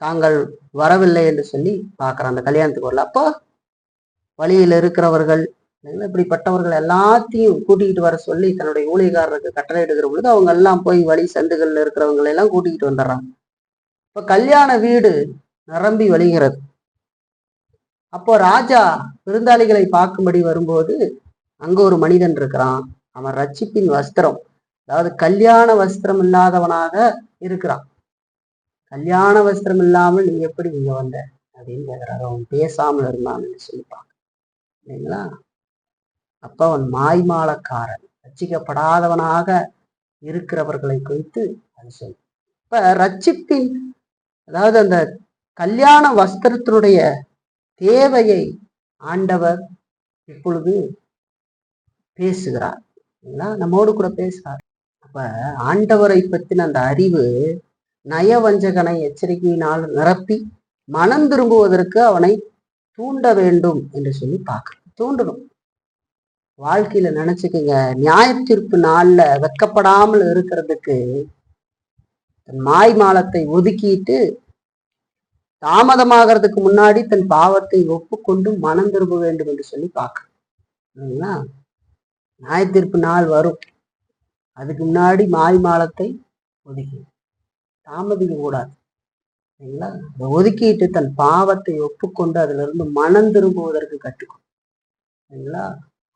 தாங்கள் வரவில்லை என்று சொல்லி பார்க்கிறான் அந்த கல்யாணத்துக்கு வரல. அப்போ வழியில் இருக்கிறவர்கள் இப்படிப்பட்டவர்கள் எல்லாத்தையும் கூட்டிகிட்டு வர சொல்லி தன்னுடைய ஊழியக்காரருக்கு கட்டளை எடுக்கிற பொழுது அவங்க எல்லாம் போய் வழி சந்துகள்ல இருக்கிறவங்களை எல்லாம் கூட்டிகிட்டு வந்துடுறாங்க. இப்ப கல்யாண வீடு நிரம்பி வழிகிறது. அப்போ ராஜா விருந்தாளிகளை பார்க்கும்படி வரும்போது அங்க ஒரு மனிதன் இருக்கிறான். அவன் ரட்சிப்பின் வஸ்திரம், அதாவது கல்யாண வஸ்திரம் இல்லாதவனாக இருக்கிறான். கல்யாண வஸ்திரம் இல்லாமல் நீ எப்படி இங்க வந்த அப்படின்னு கேட்கிறாரு. அவன் பேசாமல் இருந்தான்னு சொல்லிப்பாங்க இல்லைங்களா. அப்ப அவன் மாய்மாலக்காரன், ரட்சிக்கப்படாதவனாக இருக்கிறவர்களை குறித்து அது சொல்லு. இப்ப ரட்சிப்பின், அதாவது அந்த கல்யாண வஸ்திரத்தினுடைய தேவையை ஆண்டவர் இப்பொழுது பேசுகிறார், நம்மோடு கூட பேசுகிறார். அப்ப ஆண்டவரை பற்றின அந்த அறிவு நயவஞ்சகனை எச்சரிக்கையினால் நிரப்பி மனம் திரும்புவதற்கு அவனை தூண்ட வேண்டும் என்று சொல்லி பார்க்கணும். தூண்டணும். வாழ்க்கையில நினைச்சுக்கங்க, நியாயத்தீர்ப்பு நாள்ல வெக்கப்படாமல் இருக்கிறதுக்கு தன் மாய்மாலத்தை ஒதுக்கிட்டு தாமதமாகிறதுக்கு முன்னாடி தன் பாவத்தை ஒப்புக்கொண்டு மனம் திரும்ப வேண்டும் என்று சொல்லி பார்க்கணும். நியாயத்தீர்ப்பு நாள் வரும், அதுக்கு முன்னாடி மாய்மாலத்தை ஒதுக்கி தாமதிக்க கூடாது. சரிங்களா? அதை ஒதுக்கிட்டு தன் பாவத்தை ஒப்புக்கொண்டு அதுல இருந்து மனம் திரும்புவதற்கு கற்றுக்கணும். சரிங்களா?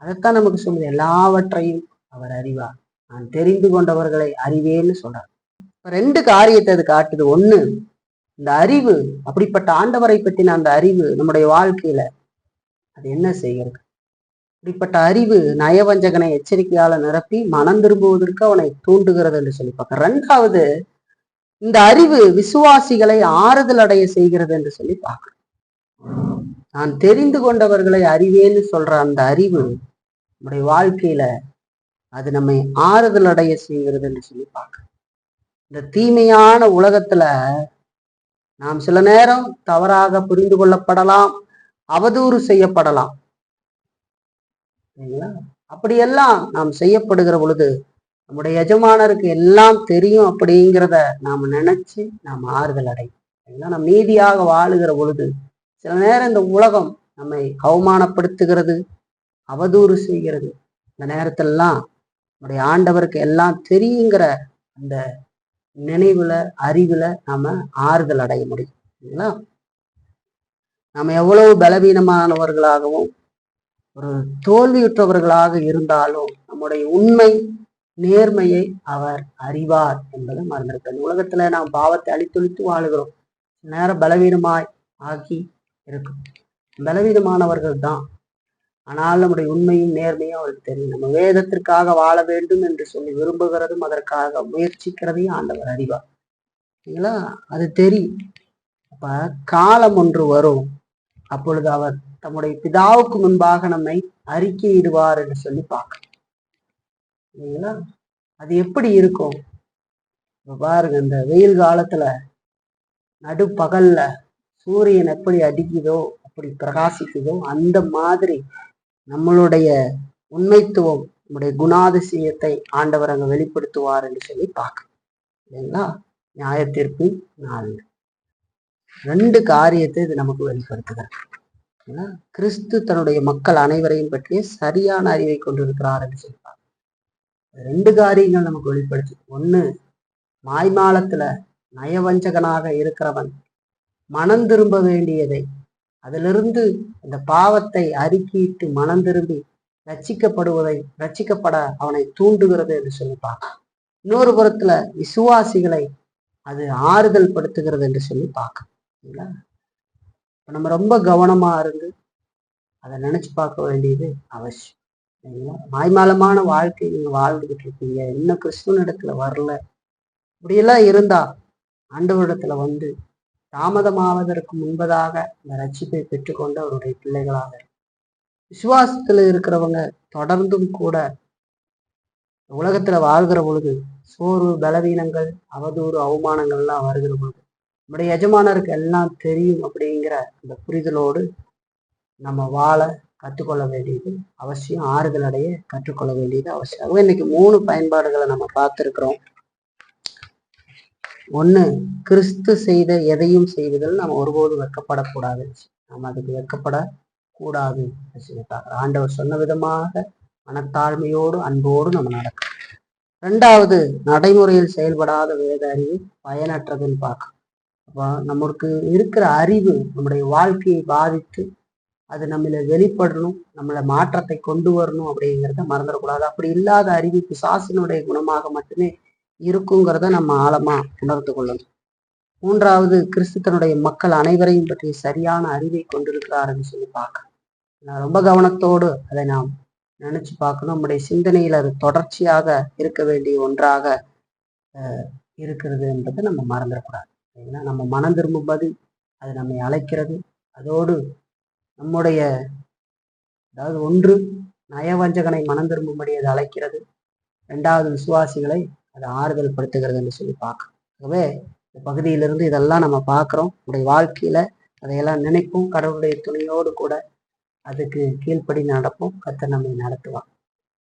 அதைத்தான் நமக்கு சொல்லுது, எல்லாவற்றையும் அவர் அறிவார், நான் தெரிந்து கொண்டவர்களை அறிவேன்னு சொல்றார். ரெண்டு காரியத்தை அது காட்டுது. ஒண்ணு, இந்த அறிவு, அப்படிப்பட்ட ஆண்டவரை பற்றின அந்த அறிவு நம்முடைய வாழ்க்கையில அது என்ன செய்கிறது? இப்படிப்பட்ட அறிவு நயவஞ்சகனை எச்சரிக்கையால நிரப்பி மனம் திரும்புவதற்கு அவனை தூண்டுகிறது என்று சொல்லி பார்க்க. ரெண்டாவது, இந்த அறிவு விசுவாசிகளை ஆறுதல் அடைய செய்கிறது என்று சொல்லி பார்க்க. நான் தெரிந்து கொண்டவர்களை அறிவேன்னு சொல்ற அந்த அறிவு நம்முடைய வாழ்க்கையில அது நம்மை ஆறுதல் அடைய செய்கிறது என்று சொல்லி பார்க்க. இந்த தீமையான உலகத்துல நாம் சில நேரம் தவறாக புரிந்து கொள்ளப்படலாம், அவதூறு செய்யப்படலாம். சரிங்களா? அப்படியெல்லாம் நாம் செய்யப்படுகிற பொழுது நம்முடைய எஜமானருக்கு எல்லாம் தெரியும் அப்படிங்கிறத நாம் நினைச்சு நாம் ஆறுதல் அடையும். நாம் நீதியாக வாழுகிற பொழுது சில நேரம் இந்த உலகம் நம்மை அவமானப்படுத்துகிறது, அவதூறு செய்கிறது. இந்த நேரத்திலலாம் நம்முடைய ஆண்டவருக்கு எல்லாம் தெரியுங்கிற அந்த நினைவுல, அறிவுல நாம ஆறுதல் அடைய முடியும். சரிங்களா? நம்ம எவ்வளவு பலவீனமானவர்களாகவும் ஒரு தோல்வியுற்றவர்களாக இருந்தாலும் நம்முடைய உண்மை நேர்மையை அவர் அறிவார் என்பதை மறந்திருக்கிறார். உலகத்துல நாம் பாவத்தை அழித்தொழித்து வாழுகிறோம். நேரம் பலவீனமாய் ஆக்கி இருக்கும். பலவீனமானவர்கள் தான். ஆனால் நம்முடைய உண்மையும் நேர்மையும் அவருக்கு தெரியும். நம்ம வேதத்திற்காக வாழ வேண்டும் என்று சொல்லி விரும்புகிறதும் அதற்காக முயற்சிக்கிறதையும் ஆண்டவர் அறிவார். சரிங்களா? அது தெரியும். அப்ப காலம் ஒன்று வரும், அப்பொழுது அவர் தம்முடைய பிதாவுக்கு முன்பாக நம்மை அறிக்கையிடுவார் என்று சொல்லி பார்க்கணும். சரிங்களா? அது எப்படி இருக்கும்? பாருங்க, இந்த வெயில் காலத்துல நடுப்பகல்ல சூரியன் எப்படி அடிக்குதோ, அப்படி பிரகாசிக்குதோ, அந்த மாதிரி நம்மளுடைய உண்மைத்துவம், நம்முடைய குணாதிசயத்தை ஆண்டவர் அங்க வெளிப்படுத்துவார் என்று சொல்லி பார்க்கணும். இல்லைங்களா? நியாயத்தீர்ப்பு 4 ரெண்டு காரியத்தை இது நமக்கு வெளிப்படுத்துகிறார். கிறிஸ்து தன்னுடைய மக்கள் அனைவரையும் பற்றிய சரியான அறிவை கொண்டிருக்கிறார் என்று சொல்றார். ரெண்டு காரியங்கள் நமக்கு வெளிப்படுத்து. ஒண்ணு, மாய்மாலத்துல நயவஞ்சகனாக இருக்கிறவன் மனம் திரும்ப வேண்டியதை, அதிலிருந்து அந்த பாவத்தை அறிக்கையிட்டு மனம் திரும்பி ரட்சிக்கப்பட அவனை தூண்டுகிறது என்று சொல்லி பார்க்க. இன்னொரு புறத்துல விசுவாசிகளை அது ஆறுதல் படுத்துகிறது என்று சொல்லி பார்க்க. இப்ப நம்ம ரொம்ப கவனமா இருந்து அதை நினைச்சு பார்க்க வேண்டியது அவசியம். சரிங்களா? மாய்மாலமான வாழ்க்கை நீங்க வாழ்ந்துகிட்டு இருக்கீங்க, இன்னும் கிறிஸ்துவனிடத்துல வரல, இப்படியெல்லாம் இருந்தா ஆண்டவரிடத்துல வந்து தாமதமாவதற்கு முன்பதாக இந்த ரட்சிப்பை பெற்றுக்கொண்டு அவருடைய பிள்ளைகளாக, விசுவாசத்துல இருக்கிறவங்க தொடர்ந்தும் கூட உலகத்துல வாழ்கிற பொழுது சோர்வு, பலவீனங்கள், அவதூறு, அவமானங்கள்லாம் வருகிற பொழுது நம்முடைய எஜமானருக்கு எல்லாம் தெரியும் அப்படிங்கிற அந்த புரிதலோடு நம்ம வாழ கற்றுக்கொள்ள வேண்டியது அவசியம். ஆறுதல் அடைய கற்றுக்கொள்ள வேண்டியது அவசியம். இன்னைக்கு 3 பயன்பாடுகளை நம்ம பார்த்துருக்கிறோம். ஒண்ணு, கிறிஸ்து செய்த எதையும் செய்வதில் நம்ம ஒருபோதும் வெட்கப்படக்கூடாது. நம்ம அதுக்கு வெட்கப்படக்கூடாது. ஆண்டவர் சொன்ன விதமாக மனத்தாழ்மையோடு அன்போடு நம்ம நடக்கணும். 2வது, நடைமுறையில் செயல்படாத வேத அறிவு பயனற்றதுன்னு பார்க்கணும். அப்போ நமக்கு இருக்கிற அறிவு நம்முடைய வாழ்க்கையை பாதித்து அது நம்மள வெளிப்படணும், நம்மளை மாற்றத்தை கொண்டு வரணும் அப்படிங்கிறத மறந்துடக்கூடாது. அப்படி இல்லாத அறிவு பிசாசினுடைய குணமாக மட்டுமே இருக்குங்கிறத நம்ம ஆழமா உணர்ந்து கொள்ளணும். 3வது, கிறிஸ்து தன்னுடைய மக்கள் அனைவரையும் பற்றி சரியான அறிவை கொண்டிருக்கிறாருன்னு சொல்லி பார்க்க ரொம்ப கவனத்தோடு அதை நாம் நினைச்சு பார்க்கணும். நம்முடைய சிந்தனையில் அது தொடர்ச்சியாக இருக்க வேண்டிய ஒன்றாக இருக்கிறது என்பதை நம்ம மறந்துடக்கூடாது. ஏன்னா நம்ம மனம் திரும்பும்படி அது நம்மை அழைக்கிறது. அதோடு நம்முடைய அதாவது 1, நயவஞ்சகனை மனம் திரும்பும்படி அது அழைக்கிறது. 2வது, விசுவாசிகளை அது ஆறுதல் படுத்துகிறது என்று சொல்லி பார்க்கணும். ஆகவே இந்த பகுதியிலிருந்து இதெல்லாம் நம்ம பார்க்குறோம். நம்முடைய வாழ்க்கையில அதையெல்லாம் நினைப்போம். கடவுளுடைய துணையோடு கூட அதுக்கு கீழ்ப்படி நடப்போம். கர்த்தர் நம்மை நடத்துவார்.